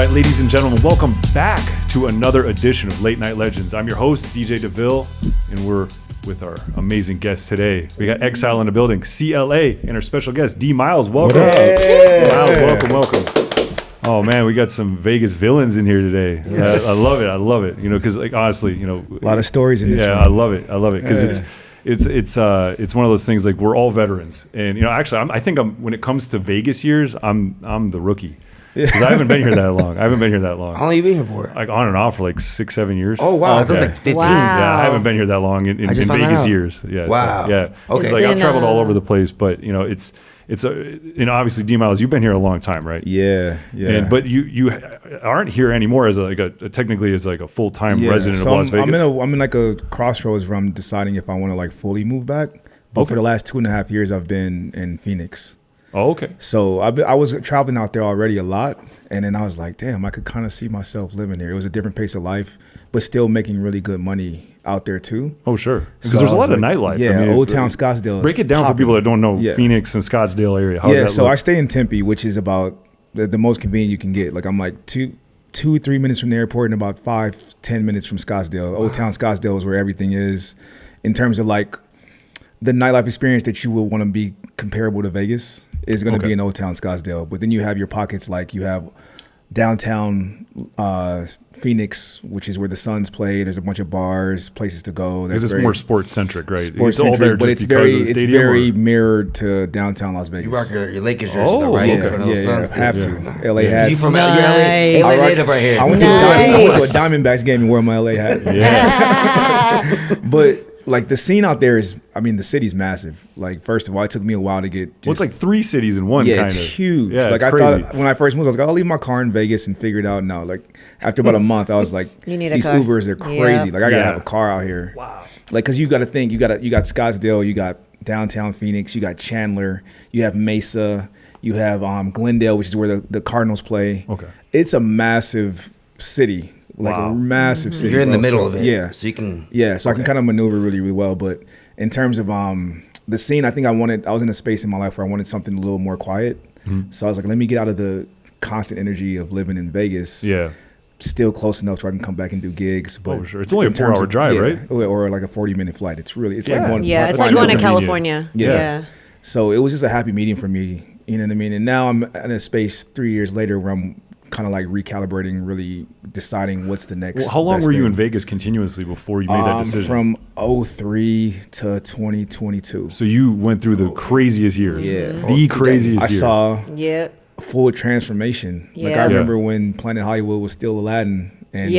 right, ladies and gentlemen, welcome back to another edition of Late Night Legends. I'm your host, DJ DeVille, and we're with our amazing guest today. We got Exile in the building, CLA, and our special guest, D Miles. Welcome. Hey. Miles, welcome. Oh man, we got some Vegas villains in here today. I love it. You know, because like honestly, you know, a lot of stories in this. Yeah, I love it because it's one of those things like we're all veterans, and you know, actually, I think when it comes to Vegas years, I'm the rookie. Because I haven't been here that long. How long you been here for? Like on and off for like 6-7 years. Oh wow, that was like 15. Wow. Yeah, I haven't been here that long in Vegas years. Yeah. Wow. So, yeah. Okay. Like I've traveled all over the place, but you know, it's you know, obviously D Miles, you've been here a long time, right? Yeah. But you aren't here anymore as technically as like a full-time resident of Las Vegas. I'm in like a crossroads where I'm deciding if I want to like fully move back. But for the last 2.5 years, I've been in Phoenix. Oh, okay. So I was traveling out there already a lot, and then I was like, damn, I could kind of see myself living there. It was a different pace of life, but still making really good money out there too. Oh, sure. Because there's a lot of nightlife. Yeah, I mean, Old Town Scottsdale. Break it down for people that don't know Phoenix and Scottsdale area. How's that so look? I stay in Tempe, which is about the most convenient you can get. Like I'm like 2-3 minutes from the airport and about 5-10 minutes from Scottsdale. Old Town Scottsdale is where everything is in terms of like the nightlife experience that you would want to be comparable to Vegas is going to be in Old Town Scottsdale. But then you have your pockets, like you have downtown Phoenix, which is where the Suns play. There's a bunch of bars, places to go. Because it's more sports centric, right? Sports centric, but it's very mirrored to downtown Las Vegas. You rock your Lakers jersey, though, right? Yeah, have to. LA hats. You from LA? You're LA native right here. I went to a Diamondbacks game and wore my LA hat. Yeah. But like the scene out there is, I mean, the city's massive. Like, first of all, it took me a while to get. It's like 3 cities in one. Yeah, it's huge. Yeah, like it's crazy. Thought when I first moved, I was like, I'll leave my car in Vegas and figure it out. No, like after about a month, I was like, these Ubers are crazy. Like I gotta have a car out here. Wow. Like, cause you got to think, you got Scottsdale, you got downtown Phoenix, you got Chandler, you have Mesa, you have Glendale, which is where the Cardinals play. Okay. It's a massive city. Like a massive city. You're in the middle of it. Yeah. So you can. Yeah. So I can kind of maneuver really, really well. But in terms of the scene, I think I was in a space in my life where I wanted something a little more quiet. Mm-hmm. So I was like, let me get out of the constant energy of living in Vegas. Yeah. Still close enough so I can come back and do gigs. But sure. It's only a 4-hour drive, right? Or like a 40-minute flight. It's really, it's like going. Yeah, it's like going to California. Yeah. So it was just a happy medium for me. You know what I mean? And now I'm in a space 3 years later where I'm kind of like recalibrating, really deciding what's the next. Well, how long were you in Vegas continuously before you made that decision? From 2003 to 2022. So you went through the craziest years. Yeah. The craziest years. I saw full transformation. Yeah. Like I remember when Planet Hollywood was still Aladdin and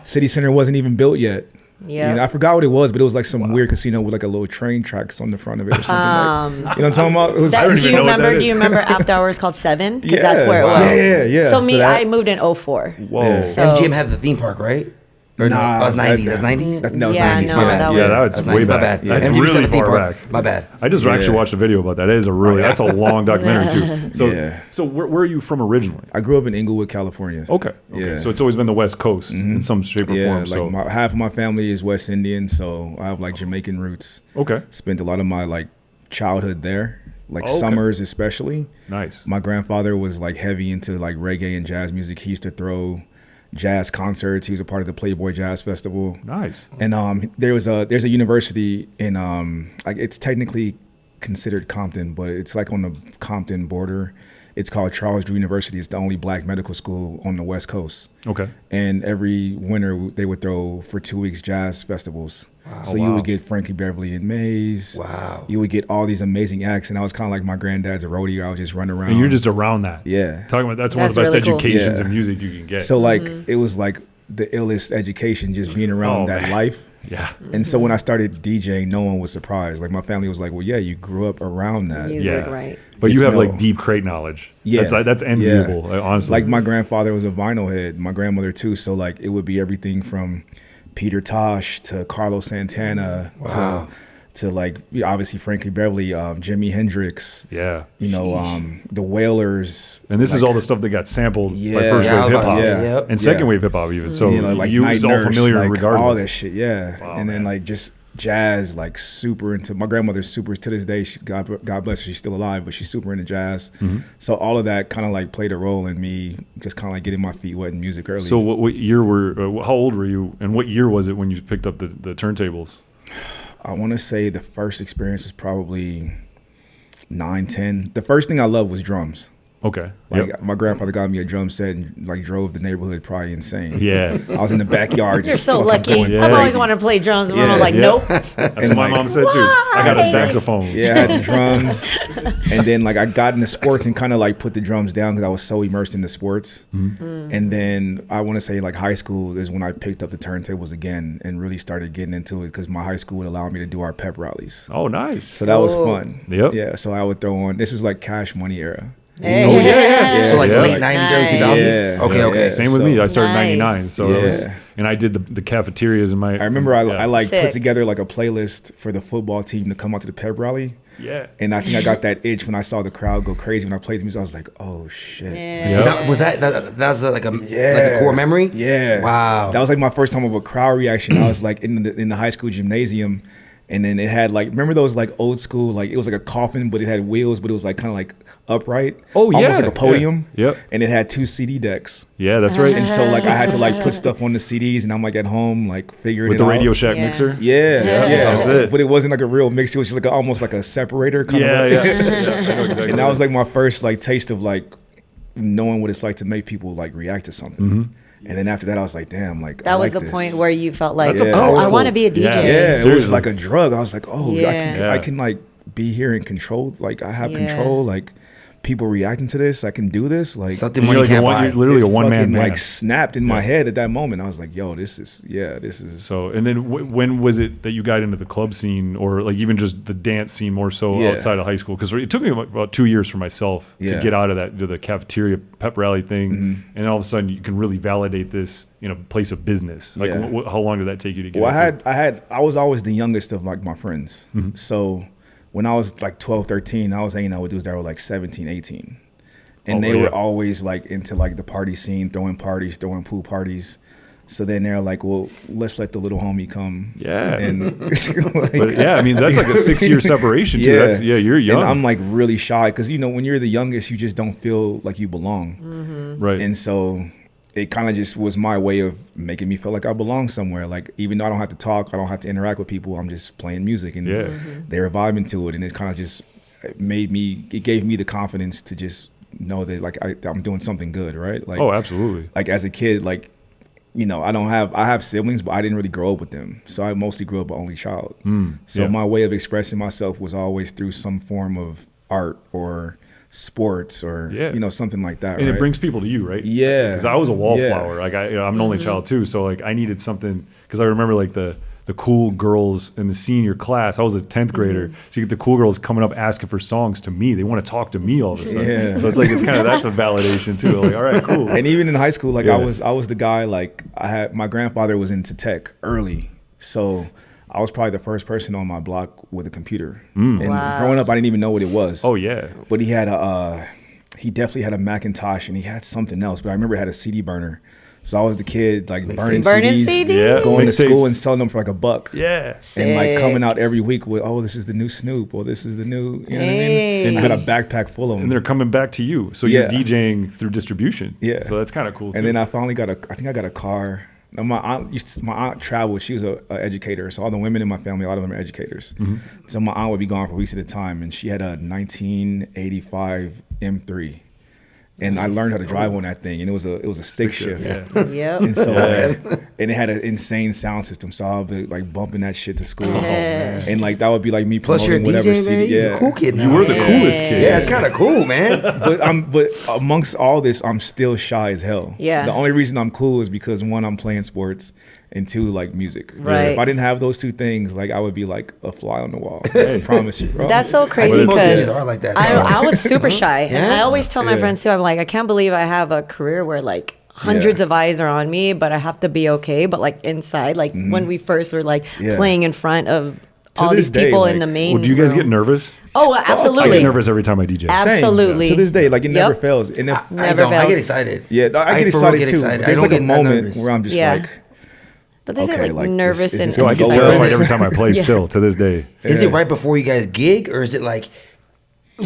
City Center wasn't even built yet. Yeah, you know, I forgot what it was, but it was like some weird casino with like a little train tracks on the front of it or something. You know what I'm talking about? Do you remember After Hours called 7? Because that's where it was. Yeah. So I moved in 2004. Whoa. Yeah. So, MGM has the theme park, right? Or nah, that's 90s. That's 90s? No, it's 90s. No, that's way back. My bad. That's MGM really the theme far park. back. My bad. I just actually watched a video about that. That is that's a long documentary too. So where are you from originally? I grew up in Inglewood, California. Okay. Yeah. So it's always been the West Coast in some shape or form. So half of my family is West Indian, so I have like Jamaican roots. Okay. Spent a lot of my like childhood there, like summers especially. Nice. My grandfather was like heavy into like reggae and jazz music. He used to throw jazz concerts. He was a part of the Playboy Jazz Festival. Nice. And there's a university in like it's technically considered Compton, but it's like on the Compton border. It's called Charles Drew University. It's the only black medical school on the West Coast. Okay. And every winter they would throw for 2 weeks jazz festivals. Wow. So you would get Frankie Beverly and Mays. Wow. You would get all these amazing acts, and I was kind of like my granddad's roadie. I would just run around. And you're just around that. Yeah. Talking about that's one of the best really educations in music you can get. So like it was like the illest education just being around that life. Yeah. And so when I started DJing, no one was surprised. Like my family was like, well, yeah, you grew up around that. Music, right. But you have like deep crate knowledge. Yeah. That's enviable, honestly. Like my grandfather was a vinyl head, my grandmother too. So like it would be everything from Peter Tosh to Carlos Santana to like obviously Frankie Beverly, Jimi Hendrix. Yeah. You know, the Wailers. And this is all the stuff that got sampled by first wave hip hop and second wave hip hop even. So like you Night was all Nurse, familiar like regardless. all that shit, Wow, and then like just jazz, like super into. My grandmother's super to this day. She's God bless her, she's still alive, but she's super into jazz. So all of that kind of like played a role in me just kind of like getting my feet wet in music early. So what year how old were you, and what year was it when you picked up the turntables? I want to say the first experience was probably 9, 10. The first thing I loved was drums. Okay. Like my grandfather got me a drum set and like drove the neighborhood probably insane. Yeah. I was in the backyard. You're just so lucky. going I've always crazy. wanted to play drums. And Yeah. I was like, nope. That's what my mom said too. I got a saxophone. Yeah, I had the drums. And then like I got into sports and kind of like put the drums down because I was so immersed in the sports. And then I want to say like high school is when I picked up the turntables again and really started getting into it because my high school would allow me to do our pep rallies. Oh, nice. So that was fun. Yep. Yeah, so I would throw on, this was like Cash Money era. Hey. Oh, yeah. So like Yeah. late 90s, early 2000s? Yeah. Okay. Yeah. Same with me. I started in Nice. 99. So that was, and I did the cafeterias in my. I remember I like Sick. put together like a playlist for the football team to come out to the pep rally. Yeah. And I think I got that itch when I saw the crowd go crazy when I played the music. I was like, oh shit. Yeah. Was that like a core memory? Yeah. Wow. That was like my first time of a crowd reaction. I was like in the high school gymnasium, and then it had like, remember those like old school, like it was like a coffin, but it had wheels, but it was like kind of like upright. Oh, yeah. Almost like a podium. Yeah. Yep. And it had 2 CD decks. Yeah, that's right. And so like I had to like put stuff on the CDs, and I'm like at home like figuring With it the out. Radio Shack Yeah. mixer. Yeah, That's it. But it wasn't like a real mix. It was just like almost like a separator kind Yeah, of. yeah. I know exactly. And that was like my first like taste of like knowing what it's like to make people like react to something. And then after that, I was like, damn, like That I was like the this. point where you felt like, That's a oh, I powerful- want to be a DJ. Yeah. Yeah, it was Seriously. like a drug. I was like, oh, Yeah. I can like be here and control. Like I have Yeah. control. Like people reacting to this. I can do this. Like Something You're money like can't you're buy. literally a it one-man fucking, band. like snapped in my head at that moment. I was like, yo, this is. So, and then when was it that you got into the club scene, or like even just the dance scene more so Yeah. outside of high school? Because it took me about 2 years for myself to Yeah. get out of that, to the cafeteria pep rally thing, and then all of a sudden you can really validate this in a place of business. Like, Yeah. how long did that take you to get? Well, into? I was always the youngest of like my friends. So when I was like 12, 13, I was hanging out with dudes that were like 17, 18. And they were always like into like the party scene, throwing parties, throwing pool parties. So then they're like, well, let's let the little homie come. Yeah. And like, But yeah, I mean that's like a 6-year separation too. Yeah. You're young, And I'm like really shy because when you're the youngest, you just don't feel like you belong. right? And so it kind of just was my way of making me feel like I belong somewhere. Like even though I don't have to talk, I don't have to interact with people, I'm just playing music and they were vibing to it. And it kind of just it gave me the confidence to just know that like I'm doing something good, right? Like Oh, absolutely. like as a kid, like I have siblings, but I didn't really grow up with them. So I mostly grew up an only child. So my way of expressing myself was always through some form of art or sports or something like that. And right? it brings people to you, right? Yeah. Because I was a wallflower. Like I'm an only child too, so like I needed something. Because I remember like the cool girls in the senior class. I was a 10th grader, so you get the cool girls coming up asking for songs to me. They want to talk to me all of a sudden. Yeah. So it's kind of that's a validation too. Like, all right, cool. And even in high school, like Yeah. I was the guy, like my grandfather was into tech early. So I was probably the first person on my block with a computer. And growing up, I didn't even know what it was. Oh yeah. But he definitely had a Macintosh and he had something else. But I remember it had a CD burner. So I was the kid like burning CDs, Yeah. going to Mixtapes. school and selling them for like $1. Yeah. And like Sick. coming out every week with, oh, this is the new Snoop, or this is the new, you know what I mean? And I had a backpack full of them. And they're coming back to you, so you're DJing through distribution. Yeah. So that's kind of cool too. And then I finally I think I got a car. Now, my aunt traveled. She was an educator. So all the women in my family, a lot of them are educators. So my aunt would be gone for weeks at a time. And she had a 1985 M3. And I learned how to drive on that thing. And it was a stick shift. Yeah. Yep. And so, and it had an insane sound system. So I'll be like bumping that shit to school. And like that would be like me Plus promoting you're a whatever DJ, CD. man. You're a cool kid now. You were the coolest kid. Yeah, it's kind of cool, man. But amongst all this, I'm still shy as hell. Yeah. The only reason I'm cool is because one, I'm playing sports, and two, like music. Right. If I didn't have those two things, like I would be like a fly on the wall. I promise you, bro. That's so I crazy think most because DJs are like that. I was super shy. And Yeah? I always tell my friends too, I'm like, I can't believe I have a career where like hundreds of eyes are on me, but I have to be okay. But like inside, like when we first were like playing in front of all this these day, people like- in the main Well, do you guys room. get nervous? Oh, I absolutely. get nervous every time I DJ. Same. Absolutely. To this day, like it never Yep. fails. And if I Never don't. I fails. get excited. I get for real excited too. I There's don't like a get that moment nervous. where I'm just Yeah. like, But they say okay, like like, nervous is and this Yo, I gonna get go well? terrified every time I play Yeah. still to this day. Is it right before you guys gig, or is it like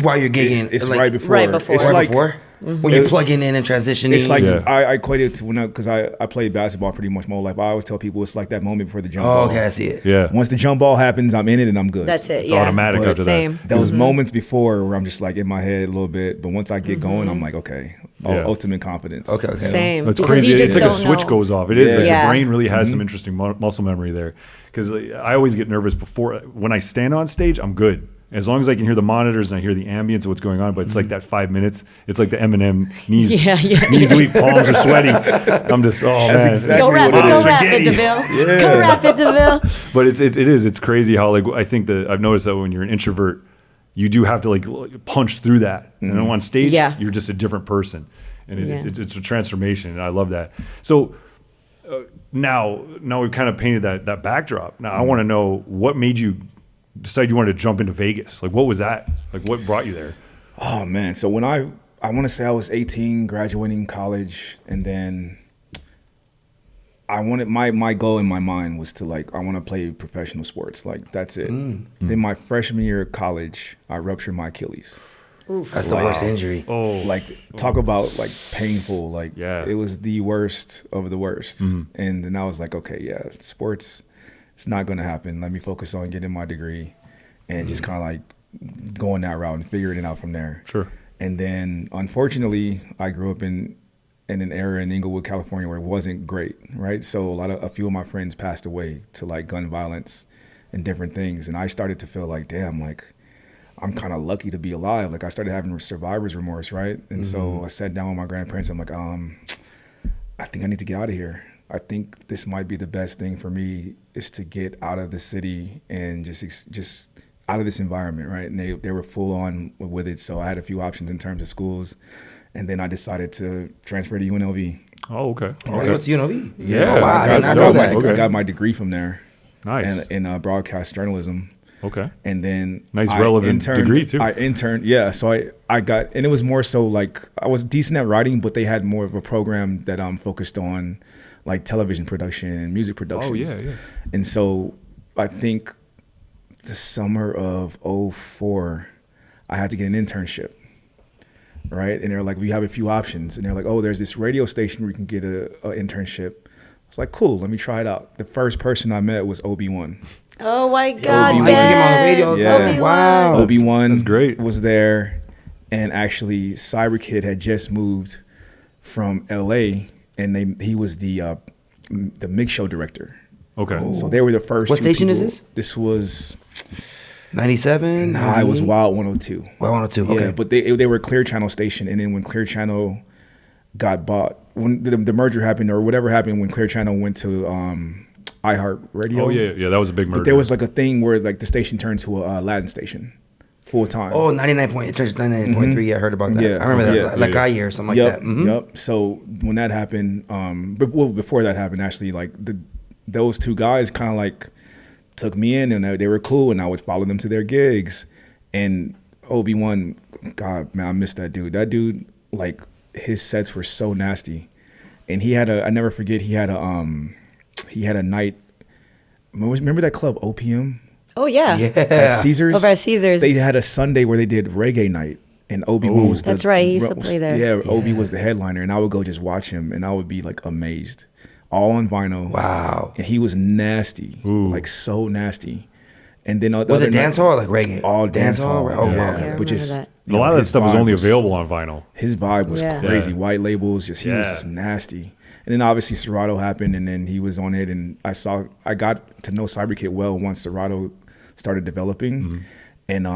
while you're gigging? It's like, right before. Right before. It's right like, before? When you're plugging in and transitioning. It's like Yeah. I equate it to because I played basketball pretty much my whole life. I always tell people it's like that moment before the jump oh, ball. okay, I see it. Yeah. Once the jump ball happens, I'm in it and I'm good. That's it. It's yeah. automatic But after Same. that. Those moments before where I'm just like in my head a little bit, but once I get going, I'm like, okay, Yeah. ultimate confidence. Okay, okay. You know? Same. It's Because crazy. you It's just like a don't switch know. goes off. It is. Yeah. Like Yeah. the brain really has some interesting muscle memory there. Because I always get nervous before when I stand on stage. I'm good as long as I can hear the monitors and I hear the ambience of what's going on. But it's like that 5 minutes. It's like the Eminem knees. Yeah, yeah. Knees weak, palms are sweaty. I'm just That's man. exactly Go rap what it, it go is. rap it, Spaghetti. DeVille. Go rap it, DeVille. But it's crazy how like I think that I've noticed that when you're an introvert, you do have to like punch through that, and then on stage, Yeah. you're just a different person, and Yeah. it's a transformation, and I love that. So now we've kind of painted that backdrop. Now I want to know what made you decide you wanted to jump into Vegas. Like what was that? Like what brought you there? Oh man, so when I want to say I was 18, graduating college, and then I wanted my goal in my mind was to I want to play professional sports. Like that's it. Then my freshman year of college, I ruptured my Achilles. That's the worst injury. Oh, Like talk about like painful. Like Yeah. it was the worst of the worst. And then I was like, okay, yeah, sports, it's not going to happen. Let me focus on getting my degree and just kind of like going that route and figuring it out from there. Sure. And then unfortunately, I grew up in an area in Inglewood, California, where it wasn't great, right? So a few of my friends passed away to like gun violence and different things, and I started to feel like, damn, like I'm kind of lucky to be alive. Like I started having survivor's remorse, right? And so I sat down with my grandparents. I'm like, I think I need to get out of here. I think this might be the best thing for me is to get out of the city and just out of this environment, right? And they were full on with it. So I had a few options in terms of schools. And then I decided to transfer to UNLV. Oh, okay. Oh, you went to UNLV? Yeah. Oh, wow, I did not know that. Okay. I got my degree from there. Nice. And in broadcast journalism. Okay. And then Nice relevant degree, too. I interned, yeah. So I got, and it was more so like I was decent at writing, but they had more of a program that focused on like television production and music production. Oh, yeah. And so I think the summer of 2004, I had to get an internship. Right. And they're like, we have a few options. And they're like, oh, there's this radio station where you can get a internship. I was like, cool, let me try it out. The first person I met was Obi-Wan. Oh my God, I used to get him on the radio all the Yeah. time. Wow. Obi-Wan that's great. was there. And actually, Cyber Kid had just moved from LA, and he was the mix show director. Okay. So they were the first What two station is people. this? This was 97? Nah, it was Wild 102. Wild 102, okay. Yeah, but they were a Clear Channel station, and then when Clear Channel got bought, when the merger happened or whatever happened, when Clear Channel went to iHeart Radio. Oh yeah. That was a big merger. But there was like a thing where like the station turned to a Latin station, full time. Oh, 99.3. I heard about that. Yeah. I remember Yeah. that. Like a year or something Yep, like that. Mhm. Yep. So when that happened, before that happened, actually, like those two guys kind of like took me in, and they were cool, and I would follow them to their gigs. And Obi-Wan, God, man, I miss that dude. That dude, like, his sets were so nasty. And I never forget, he had a night. Remember that club, OPM? Oh yeah. At Caesars? Over at Caesars. They had a Sunday where they did reggae night. And Obi-Wan was That's right, he used to play there. Yeah, Obi was the headliner, and I would go just watch him, and I would be, like, amazed. All on vinyl. Wow. And he was nasty. Like, so nasty. And then Was it dance hall or like reggae? All dance hall. Oh, yeah. wow. Yeah, I But remember just that. a lot of that his stuff was vibe only available on vinyl. His vibe was Yeah. crazy. Yeah. White labels, he was Yeah. just nasty. And then obviously Serato happened, and then he was on it, and I got to know CyberKid well once Serato started developing. And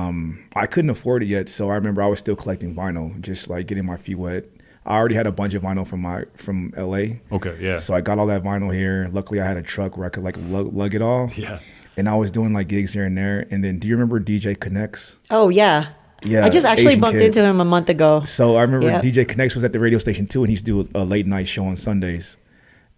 I couldn't afford it yet, so I remember I was still collecting vinyl, just like getting my feet wet. I already had a bunch of vinyl from LA. Okay, yeah. So I got all that vinyl here. Luckily, I had a truck where I could like lug it all. Yeah. And I was doing like gigs here and there. And then, do you remember DJ Connects? Oh yeah. Yeah, I just actually Asian bumped kid. into him a month ago. So I remember Yep. DJ Connects was at the radio station too, and he used to do a late night show on Sundays.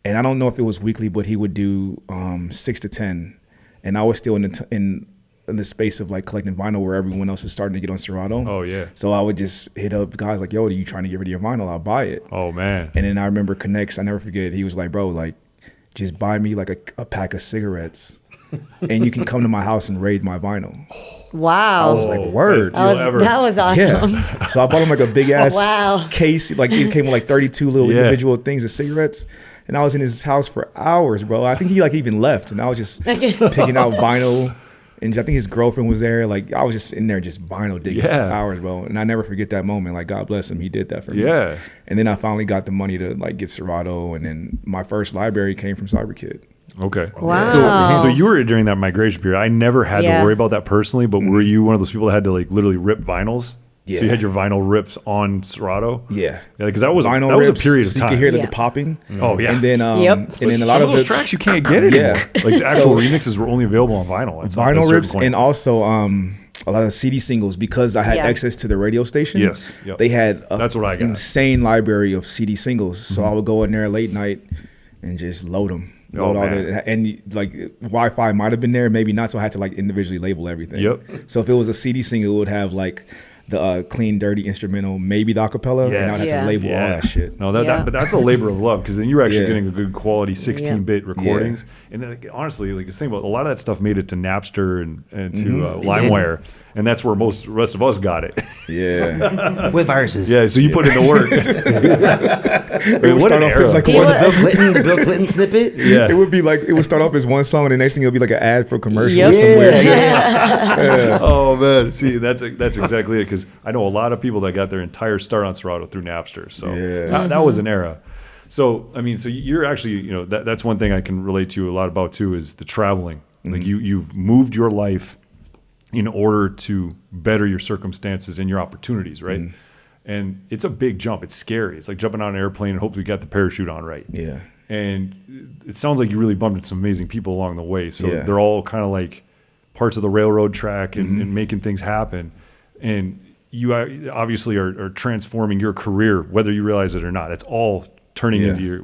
And I don't know if it was weekly, but he would do 6 to 10. And I was still in the space of like collecting vinyl where everyone else was starting to get on Serato. Oh, yeah. So I would just hit up guys like, yo, are you trying to get rid of your vinyl? I'll buy it. Oh man. And then I remember Connects, I never forget, he was like, bro, like, just buy me like a pack of cigarettes, and you can come to my house and raid my vinyl. Wow. I was like, word. That was awesome. Yeah. So I bought him like a big ass Wow. case. Like it came with like 32 little individual things of cigarettes. And I was in his house for hours, bro. I think he like even left, and I was just picking out vinyl. And I think his girlfriend was there. Like I was just in there just vinyl digging for hours, bro. And I never forget that moment. Like God bless him, he did that for me. Yeah. And then I finally got the money to like get Serato, and then my first library came from CyberKid. Okay. Wow. So you were during that migration period. I never had to worry about that personally, but were you one of those people that had to like literally rip vinyls? Yeah. So you had your vinyl rips on Serato? Yeah. Because that was vinyl a rips, period of so time. you could hear the popping. Oh yeah. And then and then a lot some of those the tracks you can't get anymore. Like the actual remixes were only available on vinyl. Vinyl rips, and also a lot of CD singles, because I had access to the radio station. Yes. Yep. They had That's what I got. Insane library of CD singles. So I would go in there late night and just load them. And like Wi-Fi might have been there, maybe not. So I had to like individually label everything. Yep. So if it was a CD single, it would have like the clean, dirty instrumental, maybe the acapella, and I'd have to label all that shit. No, but that's a labor of love, because then you're actually getting a good quality 16-bit recordings. And then, like, honestly, like just think about it, a lot of that stuff made it to Napster and to LimeWire, and that's where most the rest of us got it. Yeah, with viruses. Yeah, so you put in the work. It would start off as like the Bill Clinton snippet. Yeah, it would be like it would start off as one song, and the next thing it'll be like an ad for a commercial Yep. somewhere. Yeah. Oh man, see that's exactly it. Because I know a lot of people that got their entire start on Serato through Napster. So that was an era. So I mean, so you're actually, that's one thing I can relate to a lot about too, is the traveling. Like you've moved your life in order to better your circumstances and your opportunities, right? And it's a big jump. It's scary. It's like jumping on an airplane and hopefully you got the parachute on right. Yeah. And it sounds like you really bumped into some amazing people along the way. So they're all kind of like parts of the railroad track and making things happen. And you obviously are transforming your career, whether you realize it or not. It's all turning into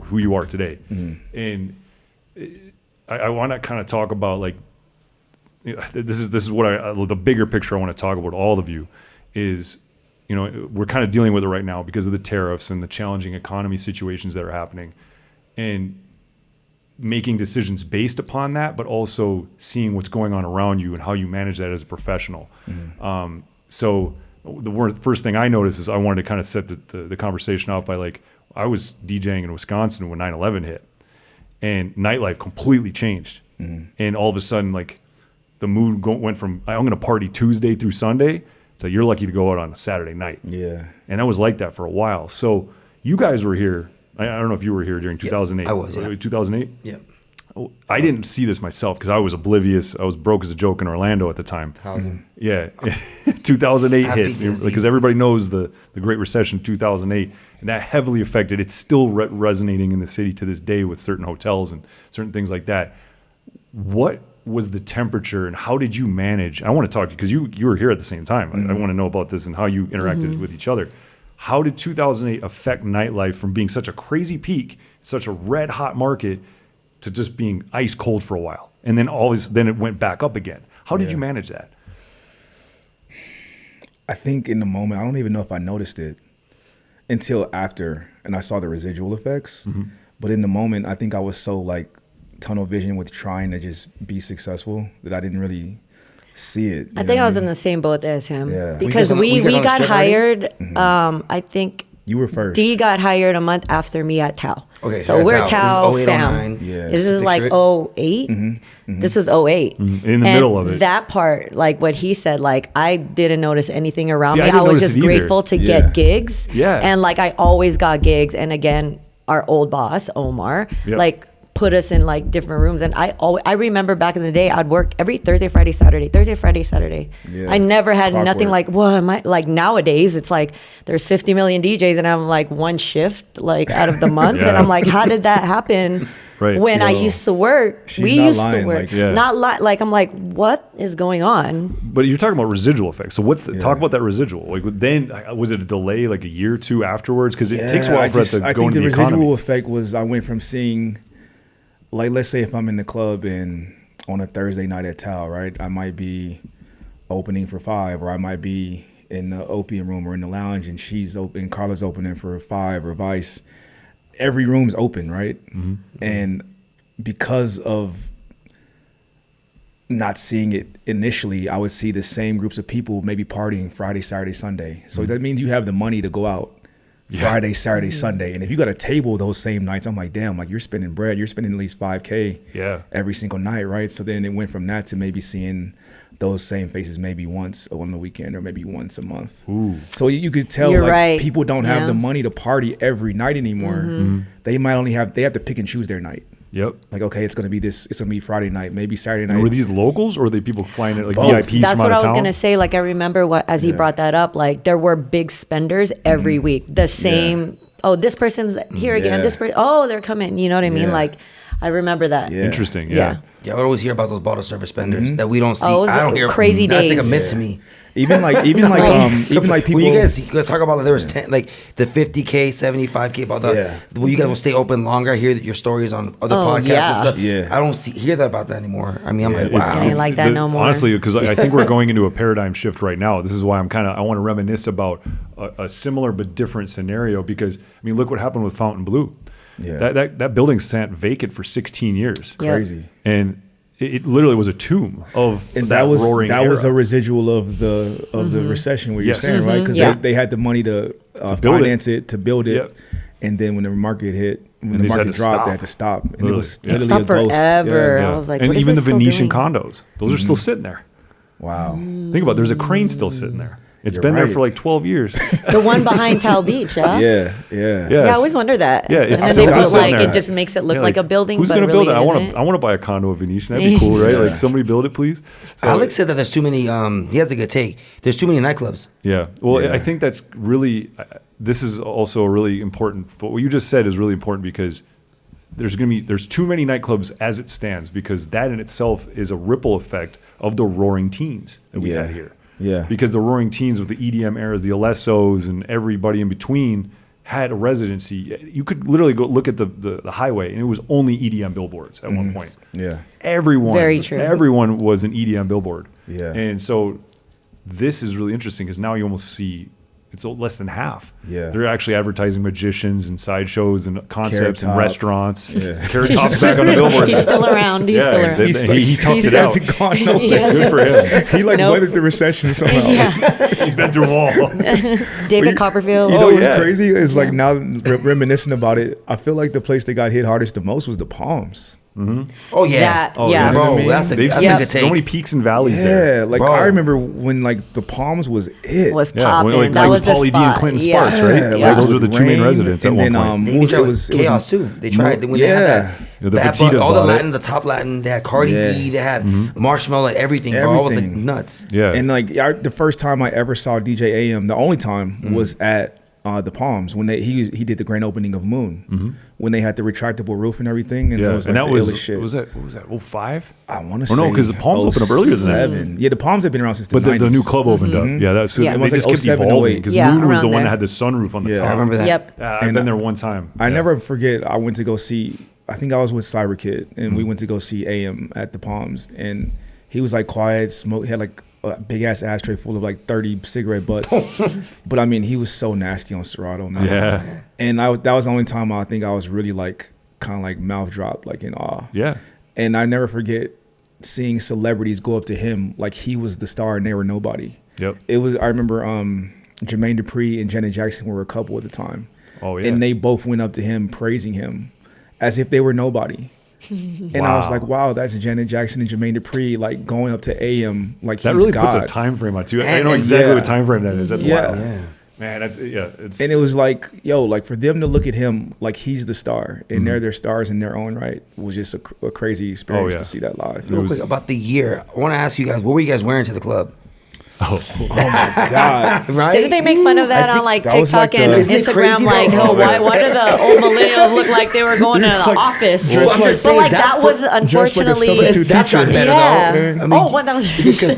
who you are today. And I want to kind of talk about, like, this is what the bigger picture I want to talk about all of you is, we're kind of dealing with it right now because of the tariffs and the challenging economy situations that are happening, and making decisions based upon that, but also seeing what's going on around you and how you manage that as a professional. So the first thing I noticed is I wanted to kind of set the conversation off by, like, I was DJing in Wisconsin when 9/11 hit, and nightlife completely changed. And all of a sudden, like, the mood went from I'm going to party Tuesday through Sunday to you're lucky to go out on a Saturday night. Yeah. And that was like that for a while. So you guys were here. I don't know if you were here during 2008. I was, 2008? Yeah. I didn't see this myself because I was oblivious. I was broke as a joke in Orlando at the time. Yeah. 2008 hit because everybody knows the Great Recession 2008, and that heavily affected. It's still resonating in the city to this day with certain hotels and certain things like that. What was the temperature and how did you manage? I want to talk to you because you were here at the same time. I want to know about this and how you interacted with each other. How did 2008 affect nightlife from being such a crazy peak, such a red hot market, to just being ice cold for a while, and then it went back up again? How did you manage that? I think in the moment, I don't even know if I noticed it until after, and I saw the residual effects. But in the moment, I think I was so like tunnel vision with trying to just be successful that I didn't really see it. I think I was in the same boat as him because we we got got hired. I think you were first. D got hired a month after me at TAO. Okay, so we're TAO this is 08, fam. 09. Yeah. This is like 08. This was 08. In the middle of it. That part, like what he said, like I didn't notice anything around See, me. I I was notice just it either. grateful to get gigs. Yeah. And like I always got gigs. And again, our old boss, Omar, like put us in like different rooms. And I remember back in the day, I'd work every Thursday, Friday, Saturday. Yeah. I never had nothing like, what am I, like nowadays it's like there's 50 million DJs and I'm like one shift like out of the month. And I'm like, how did that happen? When I used to work, we used to work. Like I'm like, what is going on? But you're talking about residual effects. So talk about that residual. Like then, was it a delay like a year or two afterwards? Because it takes a while for it to go into the economy. I think the residual effect was I went from seeing, like, let's say if I'm in the club and on a Thursday night at TAO, right? I might be opening for 5, or I might be in the opium room or in the lounge, and she's open, Carla's opening for 5 or vice. Every room's open, right? And because of not seeing it initially, I would see the same groups of people maybe partying Friday, Saturday, Sunday. So that means you have the money to go out Friday, Saturday, Sunday. And if you got a table those same nights, I'm like, damn, like you're spending bread. You're spending at least $5K every single night, right? So then it went from that to maybe seeing those same faces maybe once on the weekend or maybe once a month. Ooh. So you could tell You're like right. people don't have the money to party every night anymore. They might only they have to pick and choose their night. Yep. Like, okay, it's gonna be Friday night, maybe Saturday night. And were these locals or were they people flying like Both. VIPs That's from what out I of was town? gonna say. Like I remember as he brought that up, like there were big spenders every week. The same. Oh, this person's here again. Yeah. This person. Oh, they're coming. You know what I mean? Yeah. Like I remember that. Yeah. Interesting. Yeah. Yeah, I would always hear about those bottle service spenders that we don't see. Oh, it was I don't hear crazy That's like a days. myth to me. even like people. When you guys talk about there was 10, like the 50K, 75K about that. Well, you guys will stay open longer. I hear your stories on other podcasts and stuff. Yeah. I don't hear that about that anymore. I mean, I'm like, wow. It ain't like that no more. Honestly, because I think we're going into a paradigm shift right now. This is why I want to reminisce about a similar but different scenario because, I mean, look what happened with Fountain Blue. Yeah. That building sat vacant for 16 years. Yeah. Crazy. And it literally was a tomb of And that was roaring that was era. a residual of the recession where you're Yes. saying, right? Because Yeah. they had the money to build finance it, to build it. Yep. And then when the market hit, when And the they just had market to dropped, stop. they had to stop. And Literally. it was It It literally stopped a ghost. forever. Yeah. I was like, and what is even the this still Venetian doing? condos, those are still sitting there. Wow. Think about it, there's a crane still sitting there. It's You're been there right. for like 12 years. The one behind Tao Beach, yeah? Yeah. Yeah. Yeah, I always wonder that. Yeah, and it's then still they put just sitting like there. it just makes it look Yeah, like a building. Who's but gonna really build it? isn't. I want to buy a condo in Venetian. That'd be cool, right? Like somebody build it, please. So, Alex said that there's too many. He has a good take. There's too many nightclubs. Yeah. Well, Yeah. I think that's really. This is also really important. What you just said is really important because there's too many nightclubs as it stands because that in itself is a ripple effect of the roaring teens that we had here. Yeah. Because the roaring teens with the EDM eras, the Alessos, and everybody in between had a residency. You could literally go look at the highway, and it was only EDM billboards at one point. Yeah. Very true. Everyone was an EDM billboard. Yeah. And so this is really interesting because now you almost see it's less than half. Yeah. They're actually advertising magicians and sideshows and concepts and Top. restaurants. Yeah. Carrot Top's back on the billboard. He's still around. He's still around. He toughed it He out. hasn't gone nowhere. Yes. Good for him. He like Nope. weathered the recession somehow. Yeah. He's been through them all. David Copperfield. You know Oh, what's yeah. crazy is like now reminiscing about it, I feel like the place that got hit hardest the most was the Palms. Oh yeah. That- Oh, yeah. yeah. Bro, You know what I mean? that's a They've that's seen a good so take. many peaks and valleys Yeah, there. like Bro. I remember when like the Palms was it. Was Yeah, popping. That like was the Pauly D and spot. Clinton Yeah. Sparks, right? Yeah, Like, Yeah. those were the two main Rain, residents at and one then, point. They it tried was chaos too. They tried when they had that. The Bad Fatitas Bunny, all the bought it. Latin, the top Latin. They had Cardi Yeah. B. They had Marshmello, like everything, bro. I was like Everything. nuts. Yeah. And like the first time I ever saw DJ AM, the only time was at the Palms when he did the grand opening of Moon when they had the retractable roof and everything, and Yeah, that was like and that the was illest shit. what was that 05? I want to Oh, say no, 'cause the Palms opened up earlier than that. 07. Yeah, the Palms have been around since the But the 90s. new club opened up. Yeah, that's Yeah. they It was just like kept 07, evolving 08. because Yeah, Moon was the around one that there. had the sunroof on the Yeah. top. I remember that. Yep. I've And been there one time. I Yeah. never forget. I went to go see. I think I was with Cyber Kid, and we went to go see AM at the Palms, and he was like quiet, smoke. He had like a big ass ashtray full of like 30 cigarette butts. But I mean, he was so nasty on Serato, man. Yeah. And that was the only time I think I was really like kind of like mouth dropped, like in awe. Yeah. And I never forget seeing celebrities go up to him like he was the star and they were nobody. Yep. It was. I remember Jermaine Dupri and Janet Jackson were a couple at the time. Oh yeah. And they both went up to him praising him as if they were nobody. And I was Wow. like, wow, that's Janet Jackson and Jermaine Dupri like going up to AM like that he's really God. puts a time frame on it too. I And- know and exactly yeah. what time frame that is. That's Yeah. wild. Yeah. Man, it's And it was like, yo, like for them to look at him like he's the star and they're their stars in their own right was just a crazy experience yeah. to see that live. Real quick about the year, I want to ask you guys, what were you guys wearing to the club? Oh my God. Right? Didn't they make fun of that on like that was TikTok like and the- Isn't it Instagram? crazy Like, though? oh, why do the old millennials look like they were going to Dressed the like- office? Well, I'm just But saying, like that's that was what- dressed like a unfortunately. substitute That's teacher. not better Yeah. though. I mean, Oh, 1000%. Because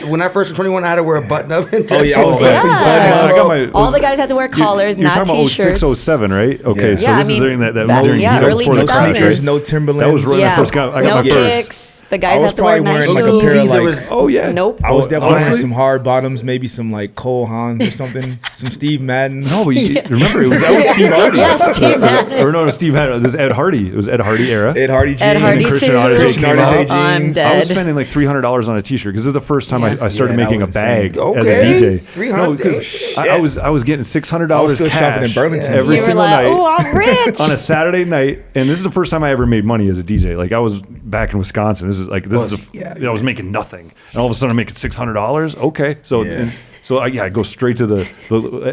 dude, when I first was 21, I had to wear a button up. Oh, yeah, I was Yeah. definitely Yeah. buttoned up. I got my. All the guys had to wear collars, You're not talking about t-shirts. 06, 07, right? Okay, Yeah. so Yeah, this I is mean, during that that- during yeah, heat up early before the 2000s. crash, Sneakers, right? no Timberlands. That was right when I Yeah. first got. I got No my first. kicks. The guys was have to wear probably nice wearing, shoes. like, a pair of, There like- was- Oh yeah. Nope. I was definitely wearing Honestly? some hard bottoms, maybe some like Cole Haan or something, some Steve Madden. No, but you, remember that was Steve Hardy. Yes, Steve Madden. Or no, Steve Hardy. This is Ed Hardy. It was Ed Hardy era. Ed Hardy jeans. Ed Hardy Christian too. Audige Christian came Audige out. I'm jeans. dead. I was spending like $300 on a T-shirt because this is the first time Yeah. I started Yeah, that making a was bag insane. as a Okay. DJ. $300. No, because I was getting $600 I was still cash shopping in Burlington. every You were single like, night. oh, I'm rich. On a Saturday night, and this is the first time I ever made money as a DJ. Like I was back in Wisconsin. This is I was making nothing, and all of a sudden I'm making $600. Okay, so Yeah. I go straight to the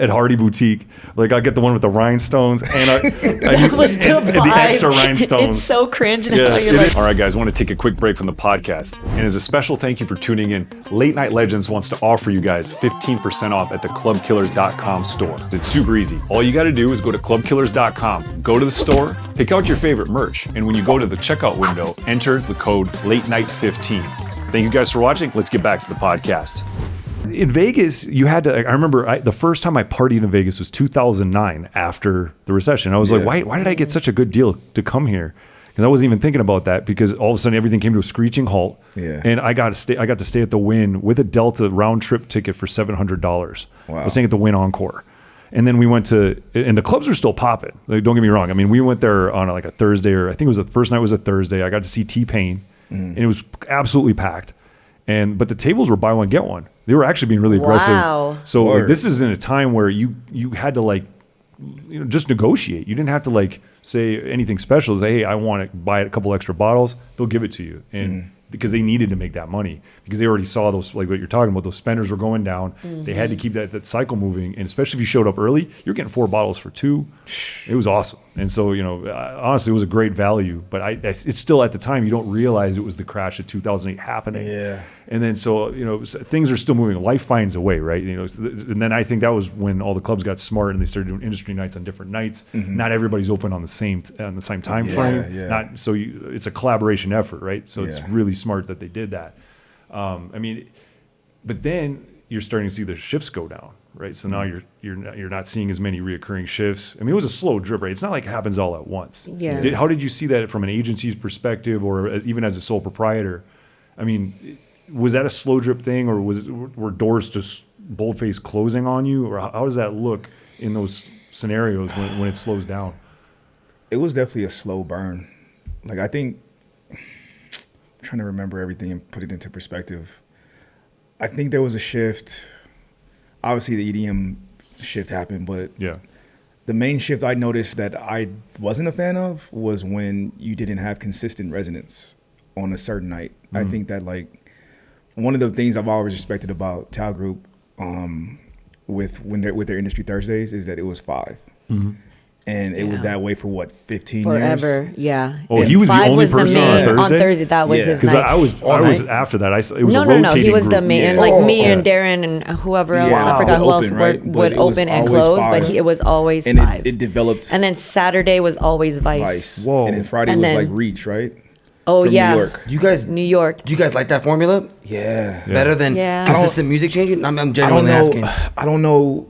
Ed Hardy boutique. Like I get the one with the rhinestones, and That was the and the vibe. extra rhinestones. It's so cringe now. Yeah, You're like, all right, guys, I want to take a quick break from the podcast. And as a special thank you for tuning in, Late Night Legends wants to offer you guys 15% off at the clubkillers.com store. It's super easy. All you got to do is go to clubkillers.com, go to the store, pick out your favorite merch, and when you go to the checkout window, enter the code LATENIGHT15. Thank you guys for watching. Let's get back to the podcast. In Vegas, you had to. I remember the first time I partied in Vegas was 2009 after the recession. I was like, why did I get such a good deal to come here? Because I wasn't even thinking about that because all of a sudden everything came to a screeching halt. Yeah. And I got to stay at the Wynn with a Delta round trip ticket for $700. Wow. I was staying at the Wynn Encore. And then we went to, and the clubs were still popping. Like, don't get me wrong. I mean, we went there on like a Thursday, or I think it was the first night was a Thursday. I got to see T-Pain, and it was absolutely packed. But the tables were buy one get one. They were actually being really aggressive. Wow. So like, Word. this is in a time where you had to like, just negotiate. You didn't have to like say anything special. Say, hey, I want to buy a couple extra bottles. They'll give it to you, and because they needed to make that money because they already saw those, like what you're talking about. Those spenders were going down. They had to keep that cycle moving, and especially if you showed up early, you're getting 4 bottles for $2. It was awesome, and so honestly, it was a great value. But it's still at the time you don't realize it was the crash of 2008 happening. Yeah. And then so things are still moving. Life finds a way, right? And then I think that was when all the clubs got smart and they started doing industry nights on different nights. Not everybody's open on the same time frame. Yeah. Not so it's a collaboration effort, right? So it's Yeah. really smart that they did that. But then you're starting to see the shifts go down, right? So now you're not seeing as many reoccurring shifts. I mean, it was a slow drip, right? It's not like it happens all at once. Yeah. How did you see that from an agency's perspective, or even as a sole proprietor? I mean, was that a slow drip thing, or were doors just boldface closing on you, or how does that look in those scenarios when it slows down? It was definitely a slow burn. Like I think, I'm trying to remember everything and put it into perspective. I think there was a shift. Obviously, the EDM shift happened, but Yeah. the main shift I noticed that I wasn't a fan of was when you didn't have consistent resonance on a certain night. I think that like one of the things I've always respected about TAO Group with their Industry Thursdays is that it was 5. And it was Yeah. that way for what, 15 forever. years? Yeah. Oh, he was the 5 only person on main, Thursday? On Thursday, that was Yeah. his Because night. I was night? after that. It was no, a no, rotating no. He was group. the main, Yeah. like me yeah. and Darren and whoever else. Yeah. I forgot who Would else open, right? But would it was open and always close, 5. but it was always And 5. it developed And then Saturday was always Vice. Vice. Whoa. And then Friday And was then- like Reach, right? Oh From yeah. New York. Do you guys New York. Do you guys like that formula? Yeah. Better than Yeah. consistent music changing? I'm I don't genuinely know. asking. I don't know.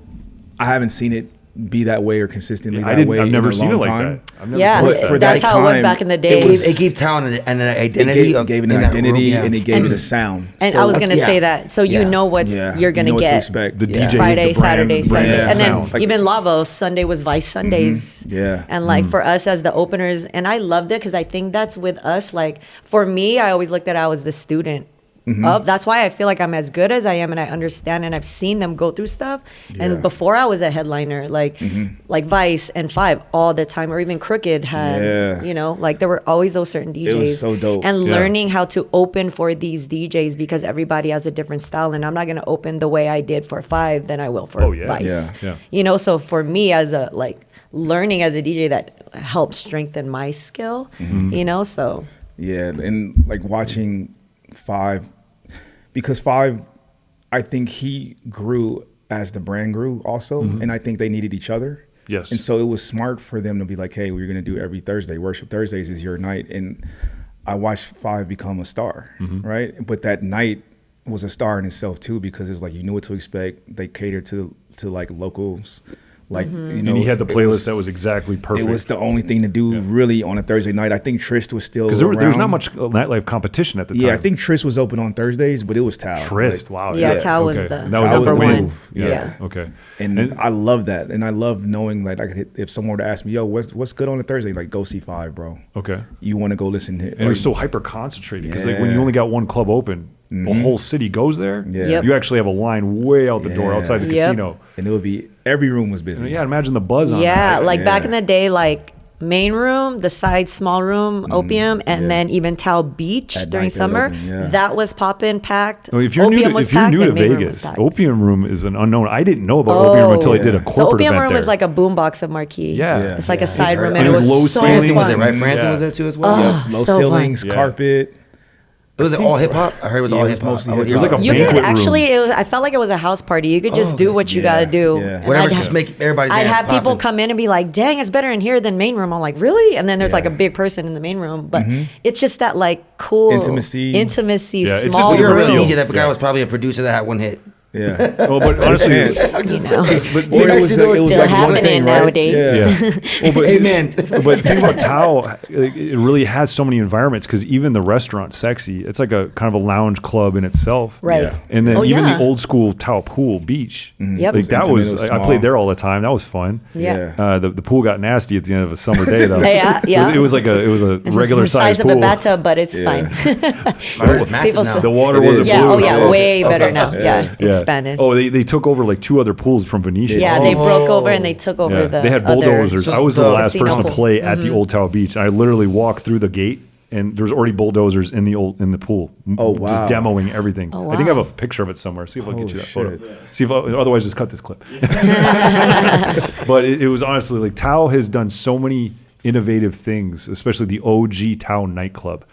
I haven't seen it be that way or consistently that way. I've in never a seen it long like time. that. I've never Yeah, noticed But for that's that how it was time, back in the day. It gave talent an identity. It gave it an in that room, identity yeah. and it gave And- it a sound. And So, I was gonna yeah. say that, so you Yeah. know what yeah, you're gonna you know what to get. expect. The DJ is Friday, the brand, Saturday, Sunday, brand and then sound. Like- even Lavo Sunday was Vice Sundays. Yeah. And like for us as the openers, and I loved it because I think that's with us. Like for me, I always looked at I was the student of. That's why I feel like I'm as good as I am, and I understand, and I've seen them go through stuff. Yeah. And before I was a headliner, like Vice and Five all the time, or even Crooked had, Yeah. like there were always those certain DJs. It was so dope. And Yeah. learning how to open for these DJs because everybody has a different style, and I'm not gonna open the way I did for Five than I will for Oh, yeah. Vice. Yeah. So for me as a learning as a DJ, that helps strengthen my skill. So Yeah, and like watching Five, because Five, I think he grew as the brand grew also, and I think they needed each other. Yes. And so it was smart for them to be like, hey, we're going to do every Thursday. Worship Thursdays is your night. And I watched Five become a star, right? But that night was a star in itself too, because it was like you knew what to expect. They catered to like locals, Like, and he had the playlist that was exactly perfect. It was the only thing to do really on a Thursday night. I think Trist was still because there was not much nightlife competition at the time. Yeah, I think Trist was open on Thursdays, but it was TAO. Trist, wow. Yeah, TAO was the that was number one. Yeah. Okay. And I love that, and I love knowing like if someone were to ask me, "Yo, what's good on a Thursday?" Like, go see Five, bro. Okay. You want to go listen to it? And it was so hyper concentrated because like when you only got one club open, the whole city goes there. Yeah. Yep. You actually have a line way out the door outside the casino, and it would be every room was busy. Yeah, imagine the buzz on. Yeah, that. like back in the day, like main room, the side small room, Opium, and then even TAO Beach At during night, summer. open, That was popping, packed. Well, if you're Opium new was to, if you're packed, new to and main room was Vegas, packed. Opium Room is an unknown. I didn't know about Opium Room until I did a corporate So Opium event Room there. was like a boombox of Marquee. Yeah. It's like a side room, And and it it was was low so ceilings. Franzen was it, right? fun. Franzen Yeah. was there too as well. Low so ceilings, fun. carpet. Was it all hip hop? I heard it was all it was hip hop. mostly It It was like a You banquet could room. actually, I felt like it was a house party. You could just do what you gotta do. Yeah. And whatever, I'd just have- make everybody I'd dance, have people poppin'. come in and be like, "Dang, it's better in here than main room." I'm like, "Really?" And then there's like a big person in the main room, but it's just that like cool Intimacy. Yeah, it's small just So a you're a different real feel. DJ. That guy was probably a producer that had one hit. Yeah. Well, but honestly, chance. You know, Or it was still like one happening thing, right? nowadays. Yeah. well, but, Amen. But the thing about TAO, like, it really has so many environments because even the restaurant, Sexy, it's like a kind of a lounge club in itself. Right. Yeah. And then Oh, even yeah. the old school TAO Pool Beach, Yep. like that Intimate, was, it was I small. played there all the time. That was fun. Yeah. The pool got nasty at the end of a summer day though. Yeah, yeah. It was like a It's regular the size size of pool. a bathtub, but it's fine. I heard it's massive People now. say- The water It wasn't is. blue. Yeah. Oh yeah. Yeah. Way better Okay. now. Yeah. Expanded. Oh, they took over like 2 other pools from Venetian. Yeah. They broke over and they took over Yeah, the. they had other bulldozers. I was the last casino person to pool. play at the old TAO Beach. I literally walked through the gate, and there's already bulldozers in the pool. Oh, Just wow. demoing everything. Oh, I think I have wow. a picture of it somewhere. See if I can get you that photo. shit. See if otherwise just cut this clip. But it was honestly like TAO has done so many innovative things, especially the OG TAO nightclub,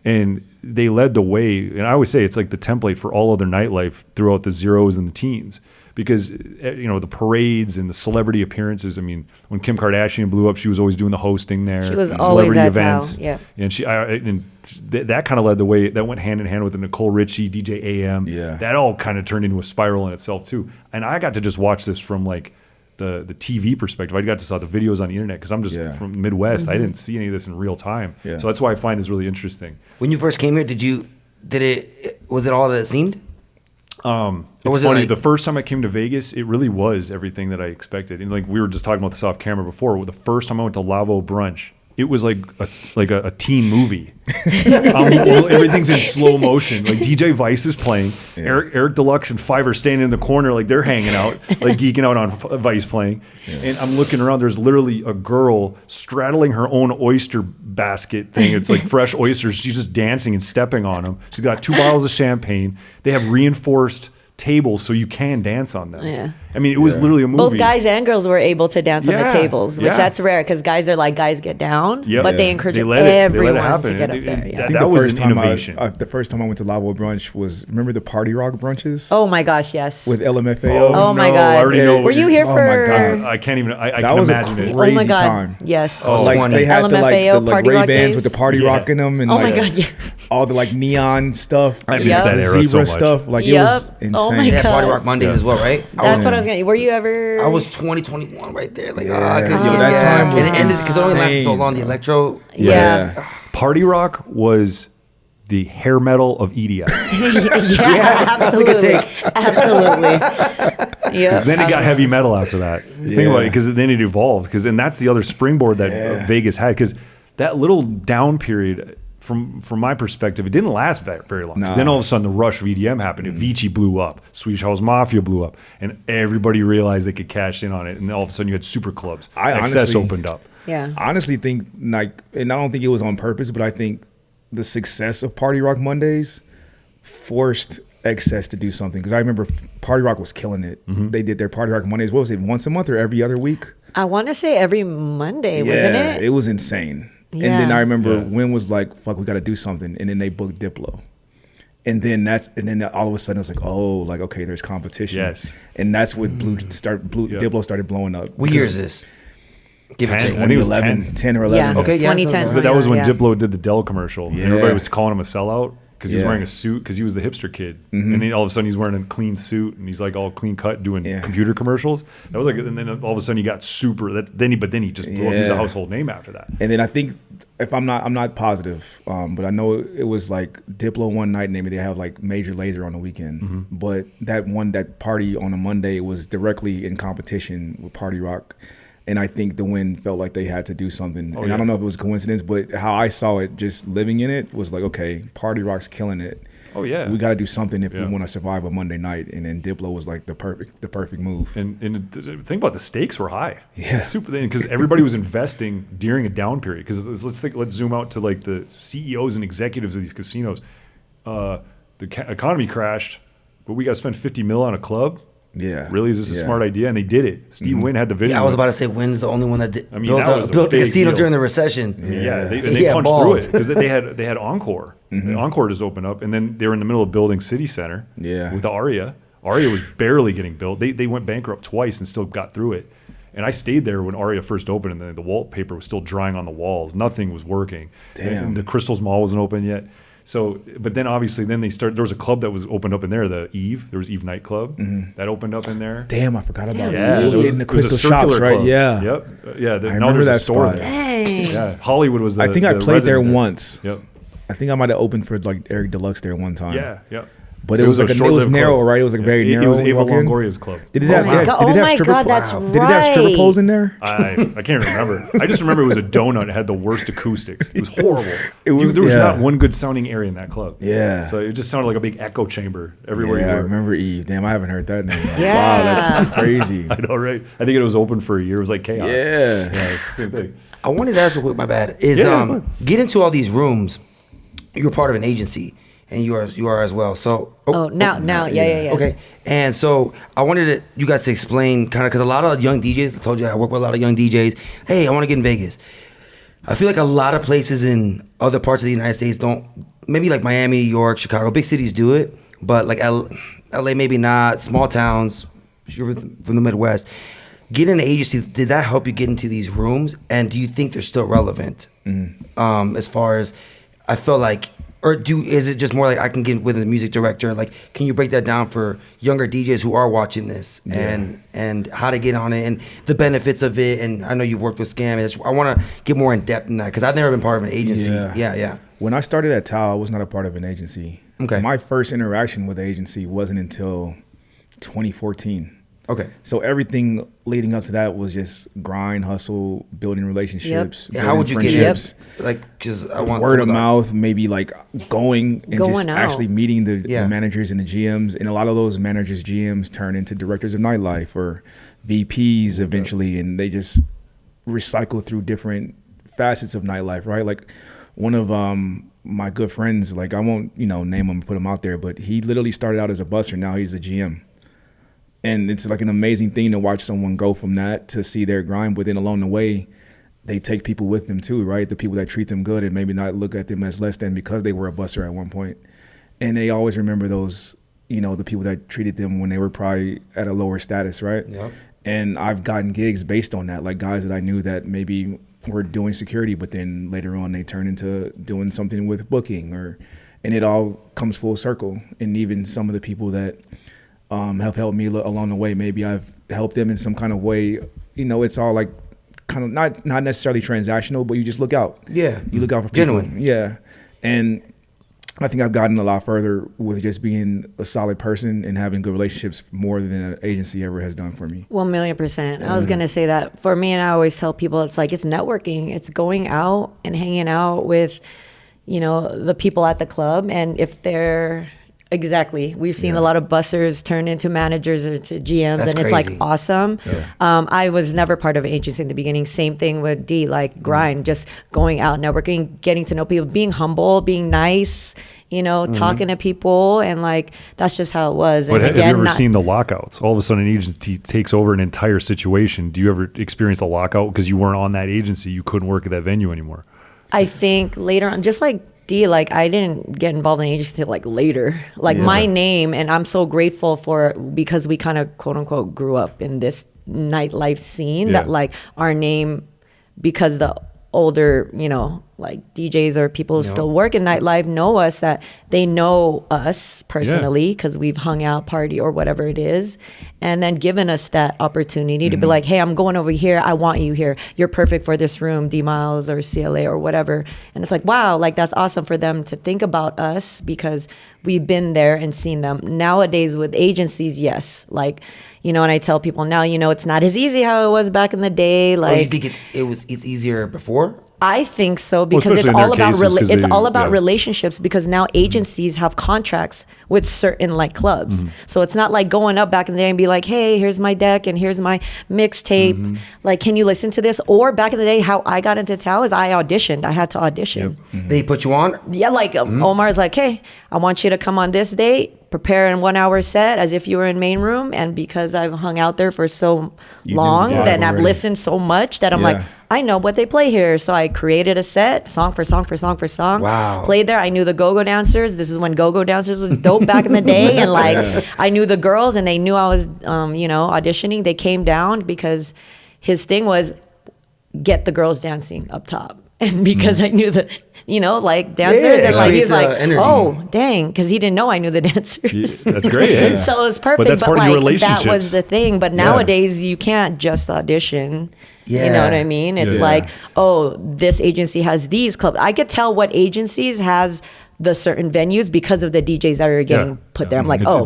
and they led the way. And I always say it's like the template for all other nightlife throughout the zeros and the teens. Because the parades and the celebrity appearances. I mean, when Kim Kardashian blew up, she was always doing the hosting there. She was and always celebrity at events. TAO, yeah. And that kind of led the way. That went hand in hand with the Nicole Richie, DJ AM. Yeah. That all kind of turned into a spiral in itself too. And I got to just watch this from like the TV perspective. I got to saw the videos on the internet because I'm just from the Midwest. I didn't see any of this in real time. Yeah. So that's why I find this really interesting. When you first came here, was it all that it seemed? It's was it funny. like- The first time I came to Vegas, it really was everything that I expected. And like we were just talking about this off camera before. The first time I went to Lavo Brunch, it was like a teen movie. Everything's in slow motion. Like DJ Vice is playing. Eric Deluxe and Five are standing in the corner like they're hanging out, like geeking out on Vice playing. And I'm looking around. There's literally a girl straddling her own oyster basket thing. It's like fresh oysters. She's just dancing and stepping on them. She's got 2 bottles of champagne. They have reinforced tables so you can dance on them. Yeah. I mean, it was literally a movie. Both guys and girls were able to dance on Yeah, the tables, which yeah. that's rare because guys are like, guys get down, Yep. but they Yeah. encourage They let it everyone happen. to get up And- there. and Yeah. that- I think was the first an time innovation. the first time I went to Lavo Brunch was, remember the party rock brunches Oh my gosh, yes. with LMFAO? Oh my no, God. I already know. Were you here Oh my for? God. I can't even. I That can was a imagine it. Oh my crazy God. time. Yes. Oh, Like 20. they had LMFAO the party rock Ray-Bans with days? the party Yeah. rock in them and Oh like my God. Yeah. all the like neon stuff. I missed the that era so zebra much. stuff. Like it Yep. was insane. Oh my They had Party God. Rock Mondays as well, right? That's what I was gonna. Were you ever? I was 2021 right there. Like, Yeah. I couldn't Yo, get that it. time was And because it only lasted so insane, long, the bro. electro. Yeah. Party rock was the hair metal of EDI. Yeah, that's a good take. Absolutely. Yeah. Then it got heavy metal after that. Think about it, because then it evolved. And that's the other springboard that Vegas had. Because that little down period, from my perspective, it didn't last very long. 'Cause No. then all of a sudden the rush of EDM happened. And Avicii blew up. Swedish House Mafia blew up. And everybody realized they could cash in on it. And all of a sudden you had super clubs. I Excess honestly- opened up. Yeah. I honestly think like, and I don't think it was on purpose, but I think the success of Party Rock Mondays forced Excess to do something. Because I remember Party Rock was killing it. They did their Party Rock Mondays. What was it? Once a month or every other week? I want to say every Monday, wasn't it? It was insane. And Yeah. then I remember Yeah. Wynn was like, "Fuck, we got to do something." And then they booked Diplo. And then all of a sudden it was like, oh, like okay, there's competition. Yes. And that's what Diplo started blowing up. What year is this? Give or 10. take. I think it was 10 or 11. Yeah. Okay, yeah, 2010. so That was when Yeah. Diplo did the Dell commercial. And Yeah. everybody was calling him a sellout. because he was wearing a suit because he was the hipster kid, and then all of a sudden he's wearing a clean suit and he's like all clean cut doing computer commercials. That was like, and then all of a sudden he got super. Then he just blew up. He was a household name after that. And then I think if I'm not positive, but I know it was like Diplo one night, maybe they have like Major Lazer on the weekend, but that party on a Monday was directly in competition with Party Rock. And I think the Wynn felt like they had to do something. I don't know if it was a coincidence, but how I saw it, just living in it, was like, okay, Party Rock's killing it. Oh yeah, we got to do something if we want to survive a Monday night. And then Diplo was like the perfect move. And think about the stakes were high. Yeah, super, because everybody was investing during a down period. Because let's zoom out to like the CEOs and executives of these casinos. The economy crashed, but we got to spend $50 million on a club. Yeah. Really? Is this a smart idea? And they did it. Steve Wynn had the vision. Yeah, I was about to say Wynn's the only one that built the big casino deal during the recession. Yeah, they punched through it because they had Encore. Encore just opened up, and then they were in the middle of building City Center with the Aria. Aria was barely getting built. They went bankrupt twice and still got through it. And I stayed there when Aria first opened, and the wallpaper was still drying on the walls. Nothing was working. Damn. And the Crystals Mall wasn't open yet. So, but then obviously, they started. There was a club that was opened up in there, the Eve. There was Eve nightclub that opened up in there. Damn, I forgot about it. Yeah, It was in the Crystal Shops, right? Club. Yeah. Yep. Yeah. I now remember there's that a store spot. there. Dang. Yeah. Hollywood was the. I think I played there resident once. Yep. I think I might have opened for like Eric Deluxe there one time. Yeah. Yeah. But it was like it was narrow, right? It was like very narrow. It was when you Ava walk in. Longoria's club. Did it have? Oh my God, that's Did it have stripper right. poles in there? I can't remember. I just remember it was a donut. It had the worst acoustics. It was horrible. It was- There was yeah. not one good sounding area in that club. Yeah. So it just sounded like a big echo chamber everywhere Yeah, I you were. remember Eve. Damn, I haven't heard that name. Yeah. Wow, that's crazy. I know, right? I think it was open for a year. It was like chaos. Yeah. Same thing. I wanted to ask real quick, my bad, is get into all these rooms. You're part of an agency, and you are as well. So Now, yeah. Okay, and so I wanted you guys to explain kind of, because a lot of young DJs, I told you I work with a lot of young DJs. Hey, I want to get in Vegas. I feel like a lot of places in other parts of the United States don't, maybe like Miami, New York, Chicago, big cities do it, but like LA maybe not, small towns, you're from the Midwest. Get in an agency, did that help you get into these rooms? And do you think they're still relevant? As far as, I feel like, is it just more like I can get with a music director? Like, can you break that down for younger DJs who are watching this and how to get on it and the benefits of it? And I know you've worked with Scam. I want to get more in depth in that because I've never been part of an agency. Yeah. When I started at TAO, I was not a part of an agency. Okay. My first interaction with the agency wasn't until 2014. Okay. So everything leading up to that was just grind, hustle, building relationships. Yeah, how would you get friendships, it? Like, because I want word of mouth, maybe like going just out. actually meeting the managers and the GMs. And a lot of those managers, GMs turn into directors of nightlife or VPs eventually. And they just recycle through different facets of nightlife, right? Like one of my good friends, like I won't, name him and put him out there, but he literally started out as a busser. Now he's a GM. And it's like an amazing thing to watch someone go from that to see their grind. But then along the way, they take people with them too, right? The people that treat them good and maybe not look at them as less than because they were a busser at one point. And they always remember those, the people that treated them when they were probably at a lower status, right? Yep. And I've gotten gigs based on that, like guys that I knew that maybe were doing security, but then later on they turn into doing something with booking and it all comes full circle. And even some of the people that have helped me along the way. Maybe I've helped them in some kind of way. It's all like kind of not necessarily transactional, but you just look out. Yeah. You look out for people. Genuine. Yeah. And I think I've gotten a lot further with just being a solid person and having good relationships more than an agency ever has done for me. 1,000,000%. I was going to say that for me, and I always tell people it's like it's networking. It's going out and hanging out with, the people at the club. And if they're... Exactly. We've seen a lot of bussers turn into managers or to GMs. That's and it's crazy. like awesome. Yeah. I was never part of an agency in the beginning. Same thing with D, like grind, just going out, networking, getting to know people, being humble, being nice, talking to people. And like, that's just how it was. But and have you ever seen the lockouts? All of a sudden an agency takes over an entire situation. Do you ever experience a lockout because you weren't on that agency? You couldn't work at that venue anymore. I think later on, just like D, like I didn't get involved in the agency till like later. Like my name, and I'm so grateful for because we kind of quote unquote grew up in this nightlife scene that like our name, because the older, like DJs or people who still work in nightlife know us, that they know us personally because we've hung out, party, or whatever it is, and then given us that opportunity to be like, hey, I'm going over here. I want you here. You're perfect for this room, D Miles or CLA or whatever. And it's like, wow, like that's awesome for them to think about us because we've been there and seen them. Nowadays with agencies, yes, like, you know, and I tell people now, you know, it's not as easy how it was back in the day. Like, you think it's easier before? I think so because especially it's in all their about cases, 'cause they- all about yeah. relationships, because now agencies have contracts with certain like clubs. So it's not like going up back in the day and be like, hey, here's my deck and here's my mixtape. Like, can you listen to this? Or back in the day, how I got into TAO is I auditioned. I had to audition. They put you on? Yeah, like Omar's like, hey, I want you to come on this date, prepare in 1 hour set as if you were in main room. And because I've hung out there for so long, the vibe then I've already. listened so much that I'm like, I know what they play here. So I created a set, song for song for song for song. Wow. Played there. I knew the GoGo Dancers. This is when GoGo Dancers was dope back in the day. And like, I knew the girls and they knew I was, you know, auditioning. They came down because his thing was get the girls dancing up top. And because I knew the, you know, like dancers, Yeah, and like he's like, energy. oh dang, because he didn't know I knew the dancers. Yeah, that's great. Yeah. So it was perfect. But that's part of your like that relationships. was the thing. But nowadays you can't just audition. You know what I mean? It's Yeah. like, oh, this agency has these clubs. I could tell what agencies has the certain venues because of the DJs that are getting put there. I'm like, It's so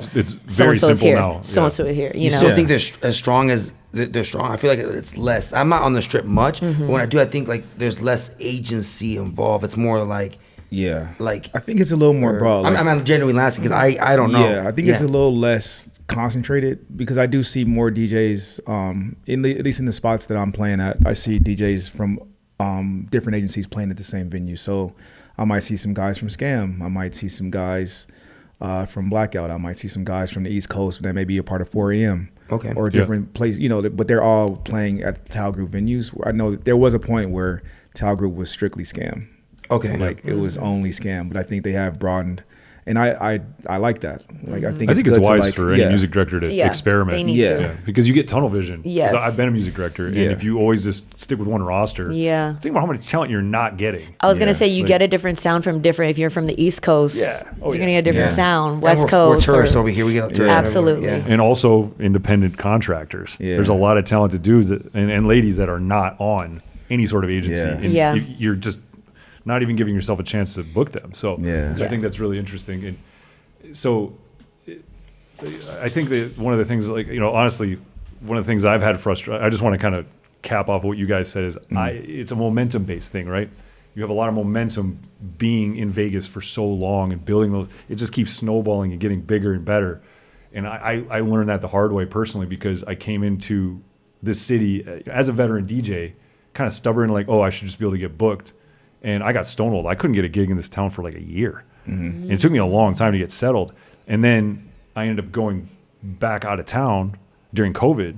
very and so is simple here, now. so and so is here. You You know, still think they're as strong as they're strong? I feel like it's less. I'm not on the strip much, but when I do, I think like there's less agency involved. It's more like like I think it's a little more broad. Like, I'm genuinely asking because I don't know. Yeah, I think it's a little less concentrated because I do see more DJs. At least in the spots that I'm playing at, I see DJs from different agencies playing at the same venue. So I might see some guys from Scam. I might see some guys from Blackout. I might see some guys from the East Coast that may be a part of 4 a.m. Okay. Or different places, you know, but they're all playing at the TAO Group venues. I know that there was a point where TAO Group was strictly Scam. Okay. Like it was only Scam, but I think they have broadened, and I like that. Like I think I think good it's to, wise like, for any music director to experiment. They need to. Yeah, because you get tunnel vision. Yes. 'Cause I've been a music director, and if you always just stick with one roster, Yeah. think about how much talent you're not getting. I was gonna say you Like- get a different sound from different. If you're from the East Coast, Yeah. Oh, you're yeah. gonna get a different sound. And West we're Coast, tourists or- over here. We get tourists Absolutely. everywhere. Yeah. And also independent contractors. Yeah. There's a lot of talented dudes and ladies that are not on any sort of agency. Yeah. And Yeah. you're just not even giving yourself a chance to book them. So Yeah. I think that's really interesting. And so I think that one of the things, like, you know, honestly, one of the things I've had frustrated, I just want to kind of cap off what you guys said is it's a momentum based thing, right? You have a lot of momentum being in Vegas for so long and building those, it just keeps snowballing and getting bigger and better. And I learned that the hard way personally because I came into this city as a veteran DJ, kind of stubborn, like, oh, I should just be able to get booked. And I got stonewalled. I couldn't get a gig in this town for like a year. And it took me a long time to get settled. And then I ended up going back out of town during COVID,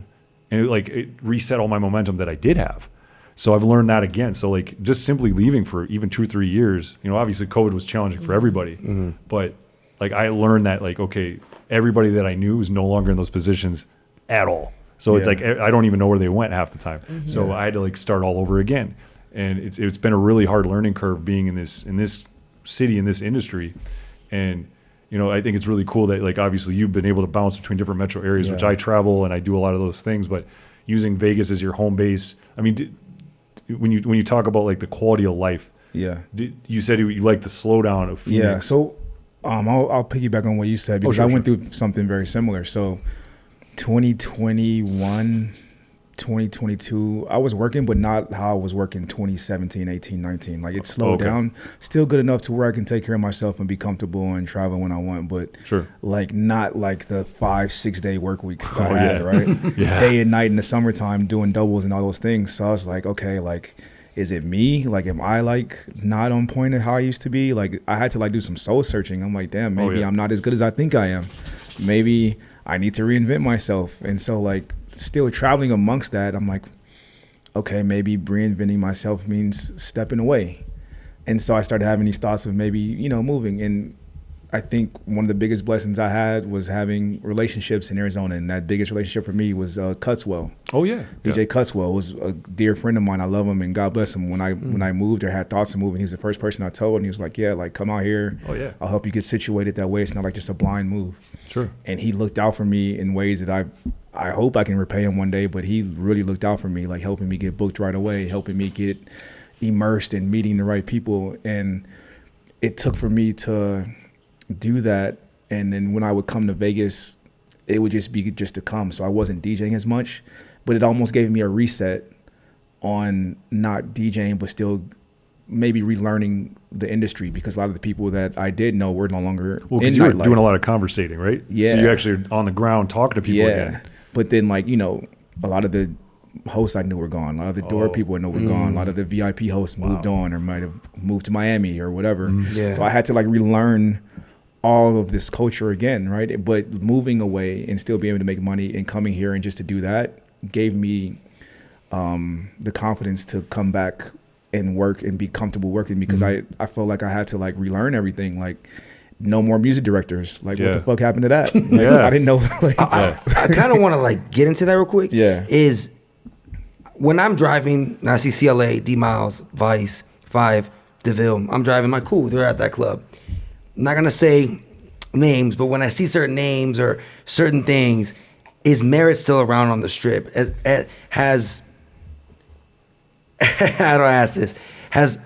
and it reset all my momentum that I did have. So I've learned that again. So like just simply leaving for even 2 or 3 years, you know, obviously COVID was challenging for everybody, but like I learned that like, okay, everybody that I knew was no longer in those positions at all. So it's like, I don't even know where they went half the time. So I had to like start all over again. And it's been a really hard learning curve being in this city, in this industry. And, you know, I think it's really cool that like, obviously you've been able to bounce between different metro areas, which I travel and I do a lot of those things, but using Vegas as your home base. I mean, when you talk about like the quality of life, you said you like the slowdown of Phoenix. Yeah. So I'll piggyback on what you said because I went through something very similar. So 2021, 2022, I was working, but not how I was working 2017, 18, 19. Like it slowed down, still good enough to where I can take care of myself and be comfortable and travel when I want, but like not like the 5-6 day work weeks that I had, right? Day and night in the summertime doing doubles and all those things. So I was like, okay, like, is it me? Like, am I like not on point at how I used to be? Like I had to like do some soul searching. I'm like, damn, maybe I'm not as good as I think I am. Maybe I need to reinvent myself. And so like still traveling amongst that, I'm like, okay, maybe reinventing myself means stepping away. And so I started having these thoughts of maybe, you know, moving. And I think one of the biggest blessings I had was having relationships in Arizona, and that biggest relationship for me was Cutswell. Oh yeah, DJ Cutswell was a dear friend of mine. I love him, and God bless him. When I moved or had thoughts of moving, he was the first person I told, and he was like, "Yeah, like come out here. Oh yeah, I'll help you get situated that way. It's not like just a blind move." Sure. And he looked out for me in ways that I hope I can repay him one day. But he really looked out for me, like helping me get booked right away, helping me get immersed in meeting the right people, and it took for me to do that. And then when I would come to Vegas, it would just be just to come. So I wasn't DJing as much, but it almost gave me a reset on not DJing, but still maybe relearning the industry, because a lot of the people that I did know were no longer in because you were nightlife. doing a lot of conversating, right? Yeah. So you actually are on the ground talking to people again. But then, like, you know, a lot of the hosts I knew were gone. A lot of the door people I know were gone. A lot of the VIP hosts moved on or might have moved to Miami or whatever. Yeah. So I had to like relearn all of this culture again, right? But moving away and still being able to make money and coming here and just to do that gave me the confidence to come back and work and be comfortable working, because I felt like I had to like relearn everything. Like, no more music directors. Like, what the fuck happened to that? Like, I didn't know. Like, I kind of want to like get into that real quick. Yeah. Is when I'm driving, and I see CLA, D Miles, Vice, Five, DeVille. I'm driving. I'm like, cool. They're at that club. I'm not gonna say names, but when I see certain names or certain things, is Merit still around on the strip? Has how do I ask this? Has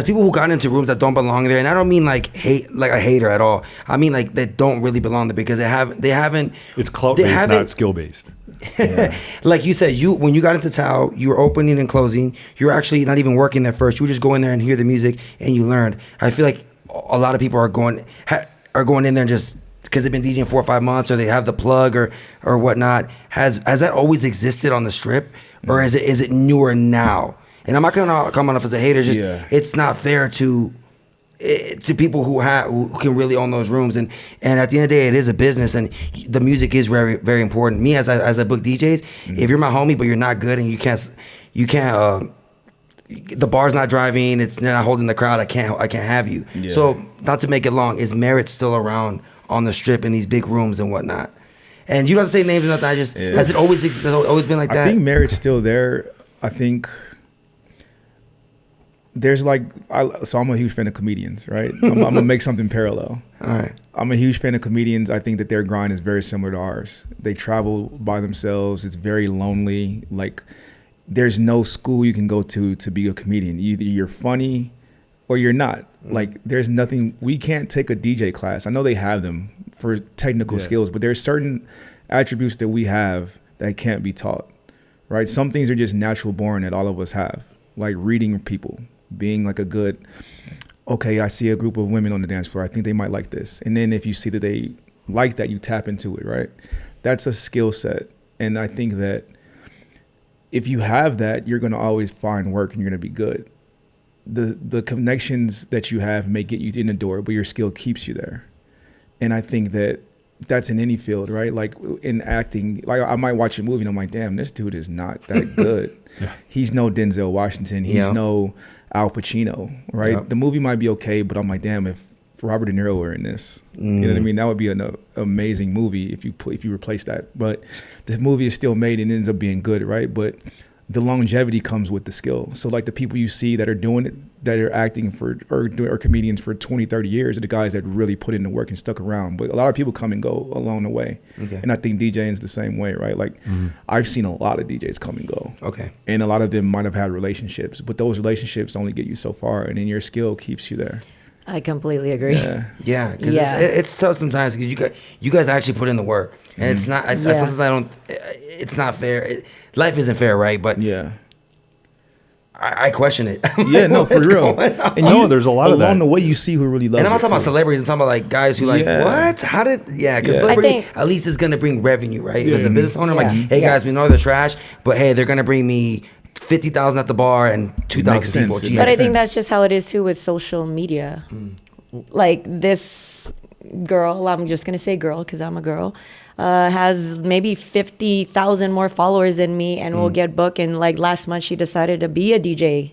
people who gotten into rooms that don't belong there, and I don't mean like hate, like a hater at all. I mean like that don't really belong there because they haven't. It's clout based, not skill based. yeah. Like you said, when you got into TAO, you were opening and closing. You were actually not even working there first. You would just go in there and hear the music, and you learned. I feel like a lot of people are going in there and just because they've been DJing 4 or 5 months, or they have the plug or whatnot. Has that always existed on the strip, or is it newer now? And I'm not gonna come off as a hater. Just it's not fair to people who can really own those rooms. And at the end of the day, it is a business, and the music is very, very important. Me as I book DJs, if you're my homie but you're not good and you can't the bar's not driving, it's not holding the crowd, I can't have you. Yeah. So not to make it long, is Merit still around on the strip in these big rooms and whatnot? And you don't have to say names or nothing. Has it always been like that? I think Merit's still there. I think there's so I'm a huge fan of comedians, right? I'm gonna make something parallel. All right. I'm a huge fan of comedians. I think that their grind is very similar to ours. They travel by themselves. It's very lonely. Like, there's no school you can go to be a comedian. Either you're funny or you're not. Like, there's nothing. We can't take a DJ class. I know they have them for technical skills, but there's certain attributes that we have that can't be taught, right? Some things are just natural born that all of us have, like reading people, being like a good, okay, I see a group of women on the dance floor, I think they might like this. And then if you see that they like that, you tap into it, right? That's a skill set. And I think that if you have that, you're going to always find work and you're going to be good. The connections that you have may get you in the door, but your skill keeps you there. And I think that that's in any field, right? Like in acting, like I might watch a movie and I'm like, damn, this dude is not that good. He's no Denzel Washington. He's no Al Pacino, right? Yep. The movie might be okay, but I'm like, damn, if Robert De Niro were in this, you know what I mean? That would be an amazing movie if you replace that. But this movie is still made and ends up being good, right? But the longevity comes with the skill. So like the people you see that are doing it, that are acting for or comedians for 20, 30 years are the guys that really put in the work and stuck around. But a lot of people come and go along the way. Okay. And I think DJing is the same way, right? Like I've seen a lot of DJs come and go. Okay. And a lot of them might have had relationships, but those relationships only get you so far, and then your skill keeps you there. I completely agree. Yeah, because it's tough sometimes because you guys actually put in the work, and it's not. Sometimes I don't. It's not fair. Life isn't fair, right? But I question it. Yeah, no, for real. And there's a lot of that. Along the way, you see who really loves it. And I'm not talking about celebrities. I'm talking about like guys who like, what? How did? Yeah, because celebrity at least is gonna bring revenue, right? As a business owner, I'm like, hey guys, we know they're trash, but hey, they're gonna bring me 50,000 at the bar and 2,000 people. But I think that's just how it is too with social media. Like this girl, I'm just gonna say girl because I'm a girl, has maybe 50,000 more followers than me and will get booked. And like last month, she decided to be a DJ,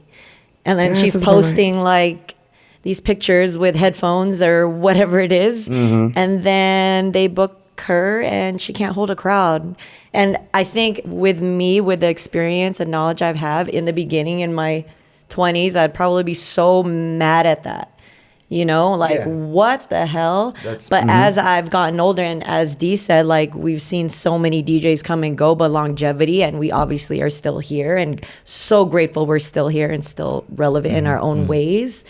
and then she's posting like these pictures with headphones or whatever it is. And then they book her and she can't hold a crowd. And I think with me, with the experience and knowledge I've have in the beginning in my 20s, I'd probably be so mad at that. You know, like what the hell? But as I've gotten older, and as Dee said, like we've seen so many DJs come and go, but longevity, and we obviously are still here, and so grateful we're still here and still relevant in our own ways.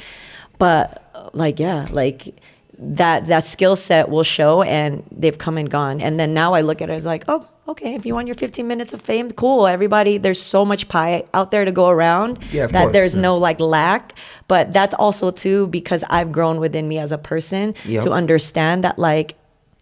But like, yeah, like that skill set will show, and they've come and gone. And then now I look at it as like, oh, okay, if you want your 15 minutes of fame, cool. Everybody, there's so much pie out there to go around that there's no like lack. But that's also too because I've grown within me as a person to understand that like,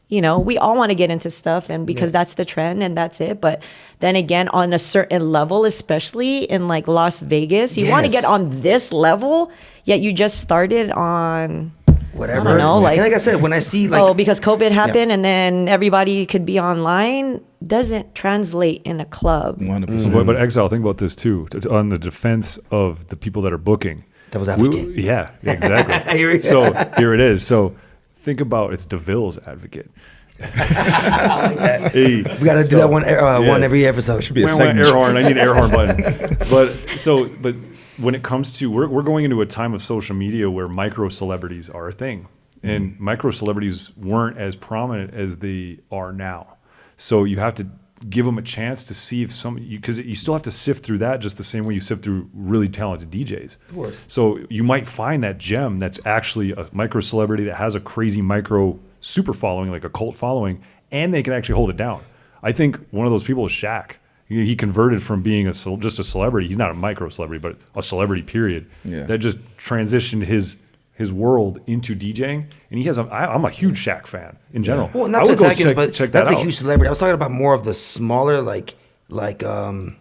you know, we all want to get into stuff and because that's the trend and that's it. But then again, on a certain level, especially in like Las Vegas, you want to get on this level, yet you just started on whatever. I don't know, like I said, when I see like because COVID happened and then everybody could be online, doesn't translate in a club. 100%. But Exile, think about this too. On the defense of the people that are booking. Devil's advocate. Yeah, exactly. So here it is. So think about it's DeVille's advocate. I like that. Hey, we got to do that one every episode. Should be a air horn. I need an air horn button. But when it comes to we're going into a time of social media where micro celebrities are a thing, and micro celebrities weren't as prominent as they are now. So you have to give them a chance to see if because you still have to sift through that just the same way you sift through really talented DJs. Of course. So you might find that gem that's actually a micro celebrity that has a crazy micro super following, like a cult following, and they can actually hold it down. I think one of those people is Shaq. He converted from being just a celebrity. He's not a micro celebrity, but a celebrity, period. Yeah. That just transitioned his world into DJing, and he has. I'm a huge Shaq fan in general. Well, not to attack him, but that's a huge celebrity. I was talking about more of the smaller, like the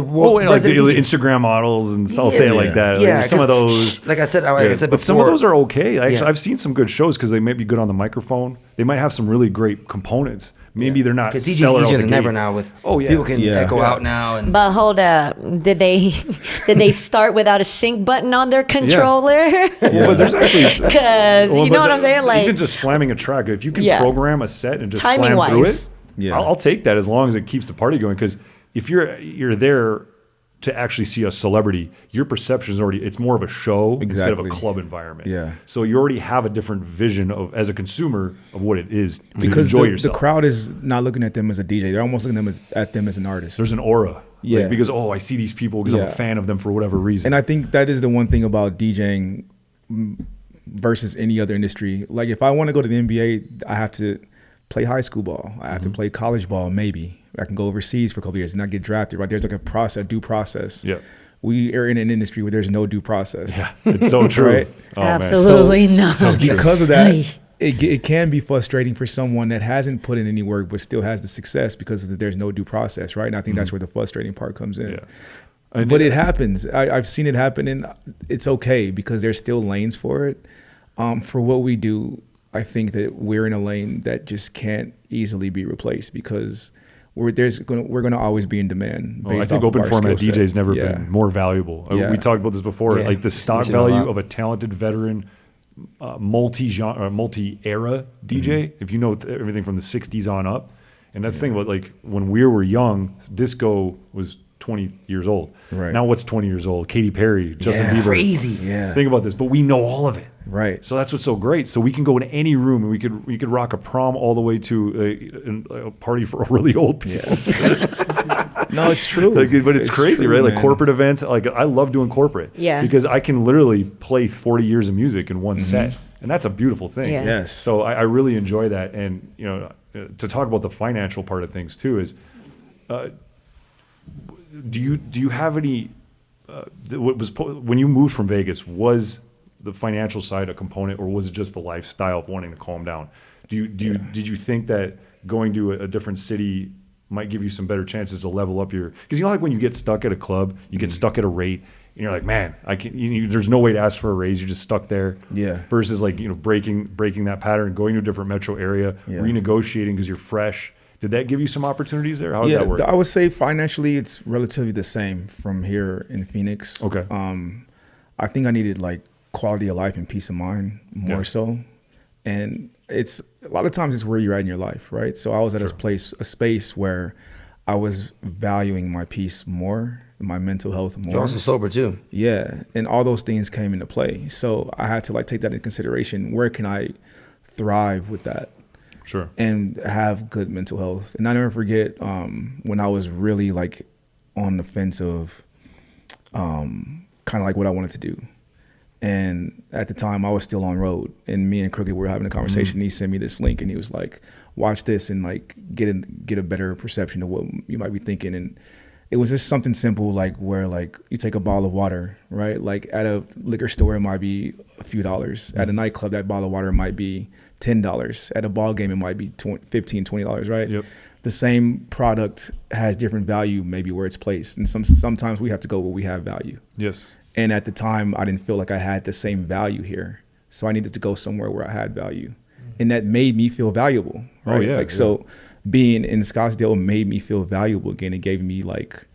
world, like the Instagram models, and I'll say it like that. Yeah, like some of those. Like I said before, but some of those are okay. Actually, I've seen some good shows because they might be good on the microphone. They might have some really great components. Maybe they're not because DJ's easier than ever now. With people can echo out now. But hold up, did they start without a sync button on their controller? Well, but there's actually because you know what I'm saying. Like even just slamming a track, if you can program a set and just timing slam wise. through it, I'll take that as long as it keeps the party going. Because if you're there to actually see a celebrity, your perception is it's more of a show instead of a club environment. Yeah. So you already have a different vision of, as a consumer, of what it is to because enjoy yourself. The crowd is not looking at them as a DJ. They're almost looking at them as an artist. There's an aura. Yeah. Like, because, I see these people because I'm a fan of them for whatever reason. And I think that is the one thing about DJing versus any other industry. Like if I want to go to the NBA, I have to play high school ball. I have to play college ball, maybe. I can go overseas for a couple of years and not get drafted, right? There's like a due process. Yeah. We are in an industry where there's no due process. Yeah, it's so true. Right? Oh, absolutely not. So because of that, it can be frustrating for someone that hasn't put in any work but still has the success because there's no due process, right? And I think that's where the frustrating part comes in. Yeah. But it happens. I've seen it happen, and it's okay because there's still lanes for it. For what we do, I think that we're in a lane that just can't easily be replaced because we're going to always be in demand. I think open format DJ's never been more valuable. We talked about this before. Like the stock value of a talented veteran, multi-genre, multi-era DJ. If you know everything from the '60s on up, and that's the thing about like when we were young, disco was 20 years old. Right. Now what's 20 years old? Katy Perry, Justin Bieber. Crazy. Yeah. Think about this, but we know all of it. Right. So that's what's so great. So we can go in any room and we could rock a prom all the way to a party for really old people. Yeah. No, it's true. But it's crazy, true, right? man. Like corporate events. Like I love doing corporate. Yeah. Because I can literally play 40 years of music in one set, and that's a beautiful thing. Yeah. Yes. So I really enjoy that, and to talk about the financial part of things too is, do you have any? When you moved from Vegas, was the financial side a component, or was it just the lifestyle of wanting to calm down? Did you think that going to a different city might give you some better chances to level up because like when you get stuck at a club, you get stuck at a rate, and you're like, man, I can. There's no way to ask for a raise. You're just stuck there. Yeah. Versus like breaking that pattern, going to a different metro area, renegotiating because you're fresh. Did that give you some opportunities there? How did that work? I would say financially, it's relatively the same from here in Phoenix. Okay. I think I needed like quality of life and peace of mind more so. And it's a lot of times it's where you're at in your life, right? So I was at a space where I was valuing my peace more, my mental health more. You're also sober too. Yeah, and all those things came into play. So I had to like take that into consideration. Where can I thrive with that? Sure. And have good mental health. And I never forget when I was really like on the fence of kind of like what I wanted to do. And at the time I was still on road, and me and Crooked were having a conversation. He sent me this link and he was like, watch this and like get a better perception of what you might be thinking. And it was just something simple, like where like you take a bottle of water, right? Like at a liquor store, it might be a few dollars. At a nightclub, that bottle of water might be $10. At a ball game, it might be $15, $20, right? Yep. The same product has different value, maybe where it's placed. And sometimes we have to go where we have value. Yes. And at the time, I didn't feel like I had the same value here. So I needed to go somewhere where I had value. And that made me feel valuable, right? Oh, yeah. Like, so being in Scottsdale made me feel valuable again. It gave me like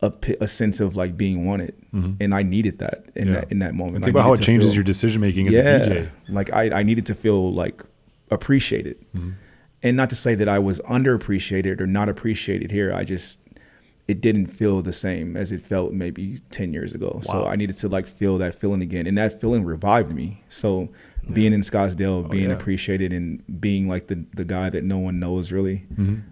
a sense of like being wanted. And I needed that in that moment. Think about how it changes your decision making as a DJ. Like I needed to feel like appreciated. And not to say that I was underappreciated or not appreciated here. It didn't feel the same as it felt maybe 10 years ago. Wow. So I needed to like feel that feeling again. And that feeling revived me. So being in Scottsdale, being appreciated and being like the guy that no one knows really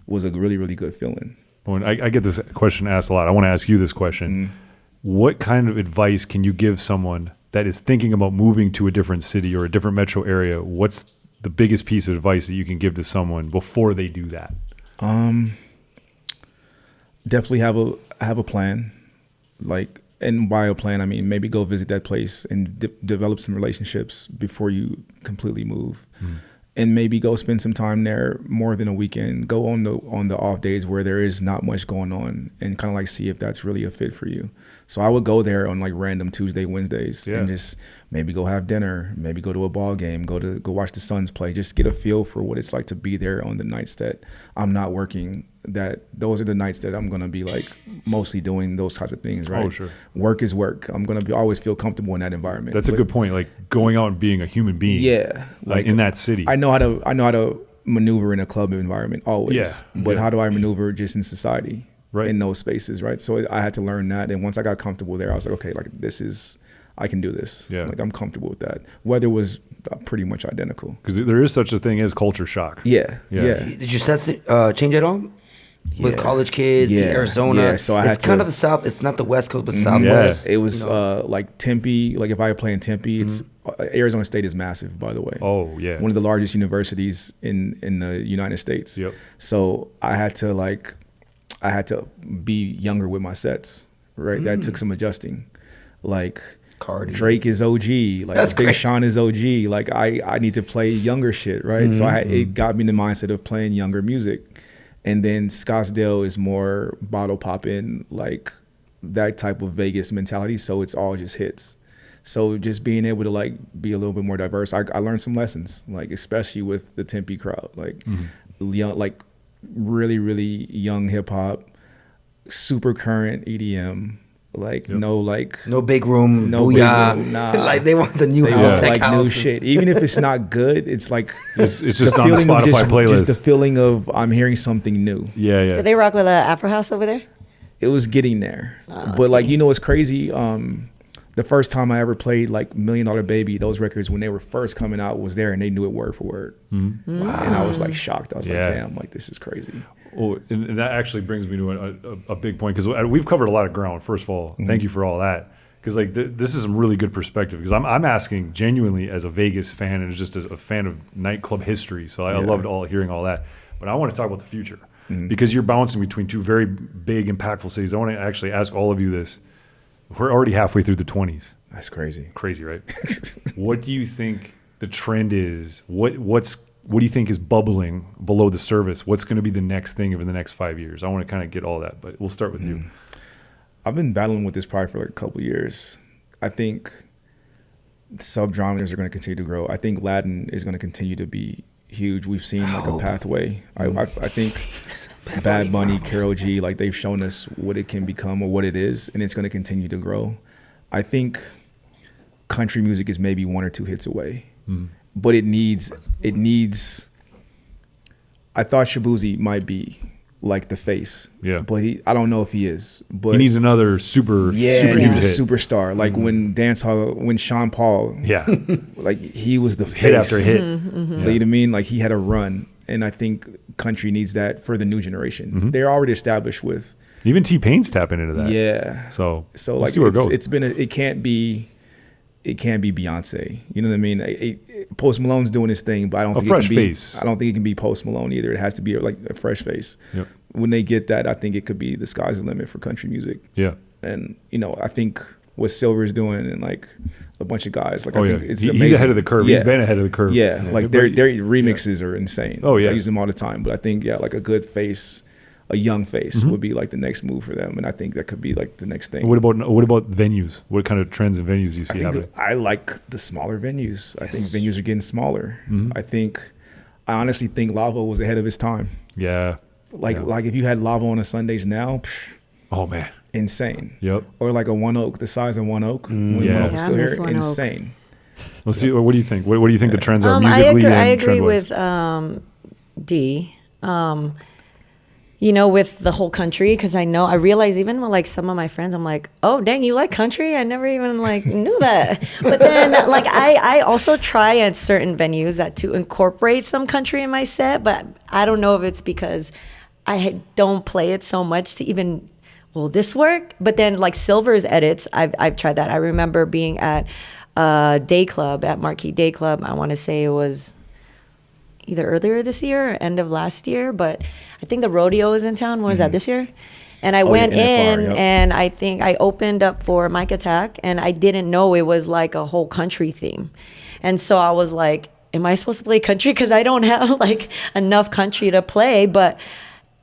was a really, really good feeling. Well, I get this question asked a lot. I want to ask you this question. What kind of advice can you give someone that is thinking about moving to a different city or a different metro area? What's the biggest piece of advice that you can give to someone before they do that? Definitely have a plan, like, and by a plan I mean maybe go visit that place and develop some relationships before you completely move, and maybe go spend some time there more than a weekend. Go on the off days where there is not much going on, and kind of like see if that's really a fit for you. So I would go there on like random Tuesday, Wednesdays, and just maybe go have dinner, maybe go to a ball game, go watch the Suns play, just get a feel for what it's like to be there on the nights that I'm not working. That those are the nights that I'm gonna be like mostly doing those types of things, right? Oh, sure. Work is work. I'm gonna always feel comfortable in that environment. That's a good point. Like going out and being a human being. Yeah, like in that city. I know how to maneuver in a club environment always. Yeah. But how do I maneuver just in society? Right. In those spaces, right? So I had to learn that, and once I got comfortable there, I was like, okay, like I can do this. Yeah. Like I'm comfortable with that. Weather was pretty much identical. Because there is such a thing as culture shock. Yeah. Did your sets change at all? With college kids, Arizona. Yeah, so it's kind of the South. It's not the West Coast, but Southwest. It was like Tempe. Like if I play in Tempe, it's Arizona State is massive, by the way. Oh yeah, one of the largest universities in the United States. Yep. So I had to be younger with my sets, right? That took some adjusting. Like Cardi. Drake is OG. Like That's Big crazy. Sean is OG. Like I need to play younger shit, right? So it got me in the mindset of playing younger music. And then Scottsdale is more bottle popping, like that type of Vegas mentality. So it's all just hits. So just being able to like be a little bit more diverse, I learned some lessons, like especially with the Tempe crowd, like young, like really, really young hip hop, super current EDM, like no big room, no booyah. big room, nah. Like they want the new They house, want, tech like house. new shit. Even if it's not good, it's like it's just the on the feeling of Spotify playlist. Just the feeling of I'm hearing something new. Yeah. Do they rock with a Afro House over there? It was getting there, but like it's crazy. The first time I ever played like $1 Million Baby, those records when they were first coming out was there, and they knew it word for word. Wow. And I was like shocked. I was like, damn, like this is crazy. Oh, and that actually brings me to a big point, because we've covered a lot of ground. First of all, thank you for all that, because like this is some really good perspective. Because I'm asking genuinely as a Vegas fan and just as a fan of nightclub history. So I loved hearing all that. But I want to talk about the future, because you're bouncing between two very big, impactful cities. I want to actually ask all of you this. We're already halfway through the 20s. That's crazy. Crazy, right? What do you think the trend is? What do you think is bubbling below the surface? What's going to be the next thing over the next 5 years? I want to kind of get all that, but we'll start with you. I've been battling with this probably for like a couple of years. I think sub-genres are going to continue to grow. I think Latin is going to continue to be huge. We've seen like a pathway. I think Bad Bunny, Karol G, like they've shown us what it can become or what it is, and it's going to continue to grow. I think country music is maybe 1 or 2 hits away, but it needs. I thought Shabuzi might be like the face, but I don't know if he is. But he needs another super he's a superstar. Like when Sean Paul, like he was the face. Hit after hit. You know what I mean? Like he had a run, and I think country needs that for the new generation. They're already established with. Even T-Pain's tapping into that. Yeah. So we'll like see where it goes. it can't be Beyonce. You know what I mean? Post Malone's doing his thing, but I don't think fresh it can be. face. I don't think it can be Post Malone either. It has to be like a fresh face. Yep. When they get that, I think it could be the sky's the limit for country music. Yeah. And I think what Silver's doing and like a bunch of guys, like I think it's he's amazing. ahead of the curve. He's been ahead of the curve. Yeah, like their remixes are insane. Oh yeah, I use them all the time. But I think like a good face. A young face would be like the next move for them, and I think that could be like the next thing. What about venues? What kind of trends in venues do you see happening? I like the smaller venues. I think venues are getting smaller. I honestly think Lavo was ahead of his time. Yeah. Like if you had Lavo on a Sundays now, oh man, insane. Yep. Or like a One Oak, the size of One Oak. When One Oak was still here, insane. Let's see. What do you think? What do you think the trends are musically? I agree with D. With the whole country, because I realize even with like some of my friends, I'm like, oh dang, you like country? I never even like knew that. But then like I also try at certain venues that to incorporate some country in my set, but I don't know if it's because I don't play it so much to even, will this work? But then like Silver's edits, I've tried that. I remember being at Day Club, at Marquee Day Club. I want to say it was either earlier this year or end of last year, but I think the rodeo is in town. When was that, this year? And I went in and I think I opened up for Mike Attack, and I didn't know it was like a whole country theme. And so I was like, am I supposed to play country? Because I don't have like enough country to play. But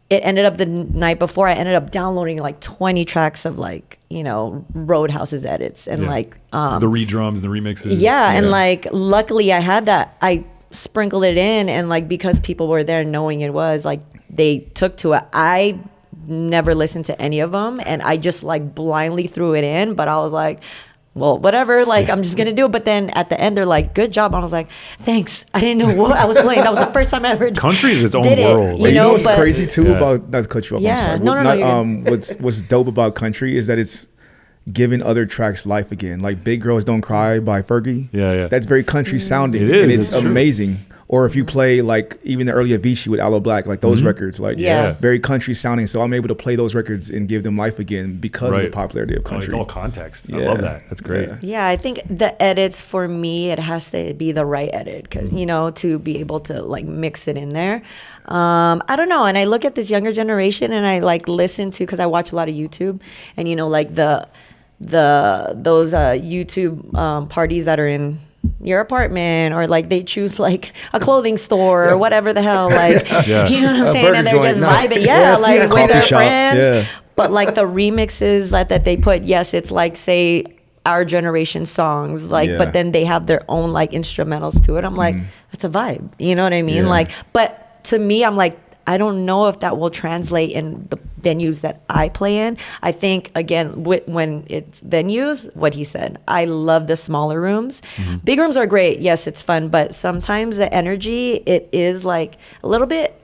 it ended up the night before, I ended up downloading like 20 tracks of like, Roadhouse's edits and like the redrums, the remixes. Yeah, and like luckily I had that. I sprinkled it in, and like because people were there knowing it was like they took to it. I never listened to any of them, and I just like blindly threw it in, but I was like, well, whatever, like I'm just gonna do it. But then at the end they're like, good job. I was like, thanks, I didn't know what I was playing. That was the first time I ever country is its own did world. You know what's crazy too about, not to cut you off, Yeah, I'm sorry. no, What's dope about country is that it's giving other tracks life again. Like Big Girls Don't Cry by Fergie. Yeah. That's very country sounding. It is, and it's true. amazing. Or if you play like even the early Avicii with Aloe Black, like those records, like very country sounding. So I'm able to play those records and give them life again because of the popularity of country. It's all context. I love that. That's great. Yeah, I think the edits for me, it has to be the right edit, 'cause, to be able to like mix it in there. I don't know. And I look at this younger generation and I like listen to, because I watch a lot of YouTube, and like those YouTube parties that are in your apartment, or like they choose like a clothing store or whatever the hell, like you know what I'm saying, and they're just vibing, with their friends. But like the remixes that they put, yes, it's like say our generation songs, like but then they have their own like instrumentals to it. I'm like, that's a vibe, you know what I mean? Like, but to me, I'm like, I don't know if that will translate in the venues that I play in. I think, again, when it's venues, what he said, I love the smaller rooms. Big rooms are great. Yes, it's fun. But sometimes the energy, it is like a little bit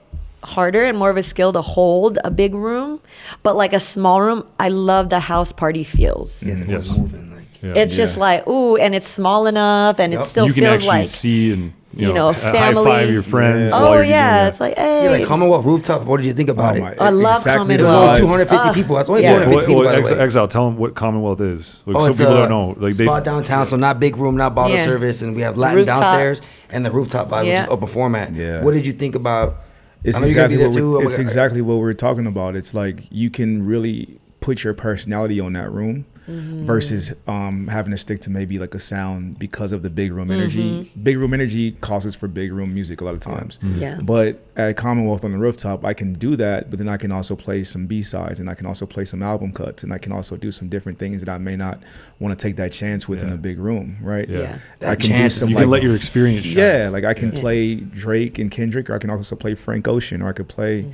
harder and more of a skill to hold a big room. But like a small room, I love the house party feels. It's moving. It's just like, ooh, and it's small enough, and it still you can feels actually like see and family. high five your friends. Oh while you're doing that. it's like, hey, like Commonwealth Rooftop. What did you think about it? I love There's Commonwealth. only 250 people. That's only 250 people. By the way. Exile, tell them what Commonwealth is. Like, some It's people a don't know. Like spot downtown, so not big room, not bottle service, and we have Latin Rooftop. downstairs and the rooftop vibe, which is open format. Yeah. What did you think about? It's I know you're gonna be there too. It's exactly what we're talking about. It's like you can really put your personality on that room. Versus having to stick to maybe like a sound because of the big room energy. Big room energy causes for big room music a lot of times. But at Commonwealth on the Rooftop, I can do that, but then I can also play some B-sides, and I can also play some album cuts, and I can also do some different things that I may not want to take that chance with in a big room, right? That I can chance, do some you can let your experience shine. Yeah, like I can play Drake and Kendrick, or I can also play Frank Ocean, or I could play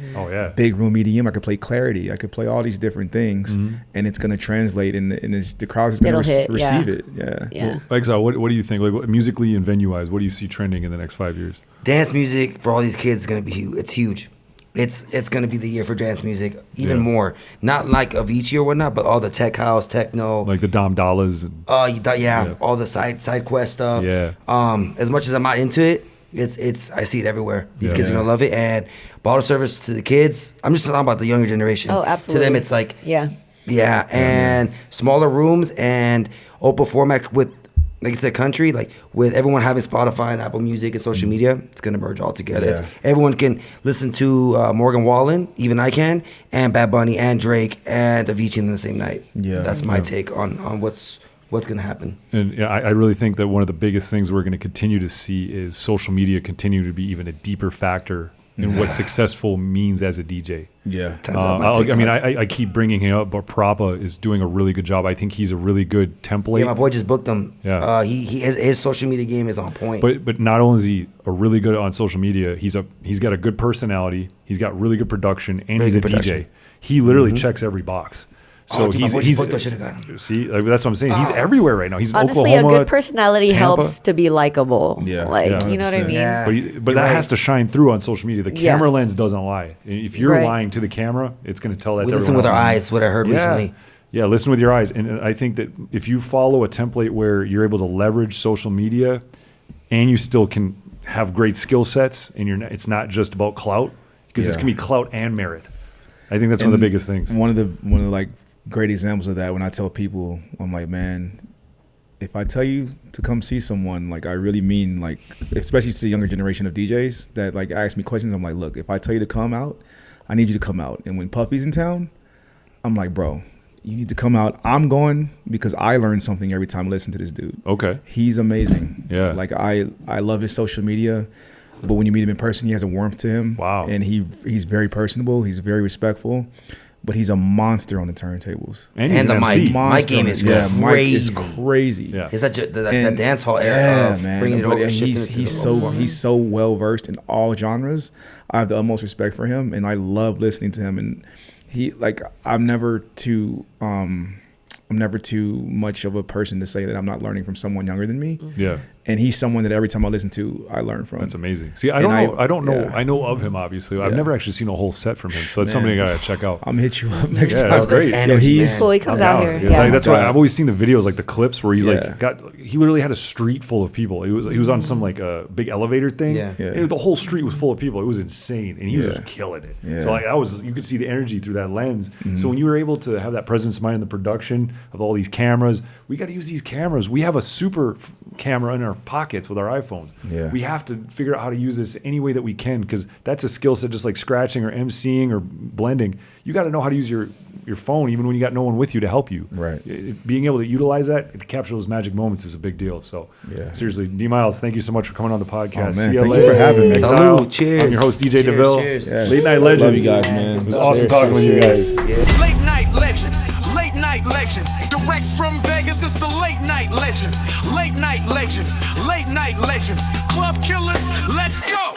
big room EDM, I could play Clarity, I could play all these different things, and it's going to translate in and the crowd's just gonna receive it. Yeah. Well, Exile, what do you think? Like musically and venue-wise, what do you see trending in the next 5 years? Dance music for all these kids is gonna be huge. It's huge. It's gonna be the year for dance music, even more. Not like Avicii or whatnot, but all the tech house, techno, Like the Dom Dollars. And, all the side quest stuff. Yeah. As much as I'm not into it, it's I see it everywhere. These kids are gonna love it, and bottle service to the kids. I'm just talking about the younger generation. Oh, absolutely. To them, it's like yeah, and smaller rooms and open format with, like I said, country, like with everyone having Spotify and Apple Music and social media, it's gonna merge all together. Yeah. Everyone can listen to Morgan Wallen, even I can, and Bad Bunny and Drake and Avicii in the same night. Yeah. That's my take on what's gonna happen. And I really think that one of the biggest things we're going to continue to see is social media continue to be even a deeper factor in what successful means as a DJ. Yeah. I keep bringing him up, but Prappa is doing a really good job. I think he's a really good template. Yeah, my boy just booked him. Yeah. His social media game is on point. But not only is he a really good on social media, he's got a good personality. He's got really good production, and he's a DJ. He literally checks every box. So dude, he's booked, I should've got him. See, like, that's what I'm saying. He's everywhere right now. He's in honestly, Oklahoma, a good personality Tampa. helps to be likable. Yeah. You know what I 100%. mean? Yeah. But that has to shine through on social media. The camera lens doesn't lie. If you're lying to the camera, it's going to tell that We to listen everyone with our else. eyes, what I heard recently. Yeah, listen with your eyes. And I think that if you follow a template where you're able to leverage social media and you still can have great skill sets and it's not just about clout, because it's going to be clout and merit. I think that's one of the biggest things. One of the like great examples of that, when I tell people, I'm like, man, if I tell you to come see someone, like I really mean, like, especially to the younger generation of DJs that like ask me questions, I'm like, look, if I tell you to come out, I need you to come out. And when Puffy's in town, I'm like, bro, you need to come out. I'm going because I learn something every time I listen to this dude. Okay. He's amazing. Yeah. Like I love his social media, but when you meet him in person, he has a warmth to him. Wow. And he's very personable. He's very respectful. But he's a monster on the turntables. And he's And an the MC. mic. Mike game is crazy. Mike is crazy. Yeah. Is that the dance hall era of bringing it over? And shifting it to the he's so well versed in all genres. I have the utmost respect for him, and I love listening to him. And he, like, I'm never too much of a person to say that I'm not learning from someone younger than me. Yeah. And he's someone that every time I listen to, I learn from. That's amazing. See, I don't know. I know of him, obviously. I've never actually seen a whole set from him. So that's something I got to check out. I'm gonna hit you up next time. That's great. He's Cool, he comes out here. It's like, that's Yeah. why I've always seen the videos, like the clips where he's Yeah. he literally had a street full of people. He was on some like a big elevator thing. Yeah. Yeah. And the whole street was full of people. It was insane, and he was Yeah. just killing it. Yeah. So like you could see the energy through that lens. So when you were able to have that presence of mind in the production of all these cameras, we got to use these cameras. We have a super camera in our pockets with our iPhones. Yeah. We have to figure out how to use this any way that we can, because that's a skill set, just like scratching or emceeing or blending. You got to know how to use your phone even when you got no one with you to help you. Right. Being able to utilize that to capture those magic moments is a big deal. So seriously, D Miles, thank you so much for coming on the podcast. Oh, man. CLA, Thank you for having me. Exile. Salute. Cheers. I'm your host, DJ Cheers, DeVille. cheers. Yes. Late Night Love Legends. you guys, man. It was awesome talking with you guys. Late night legends, late night legends. Direct from Vegas, it's the late night legends. Late night legends, late night legends. Club killers, let's go.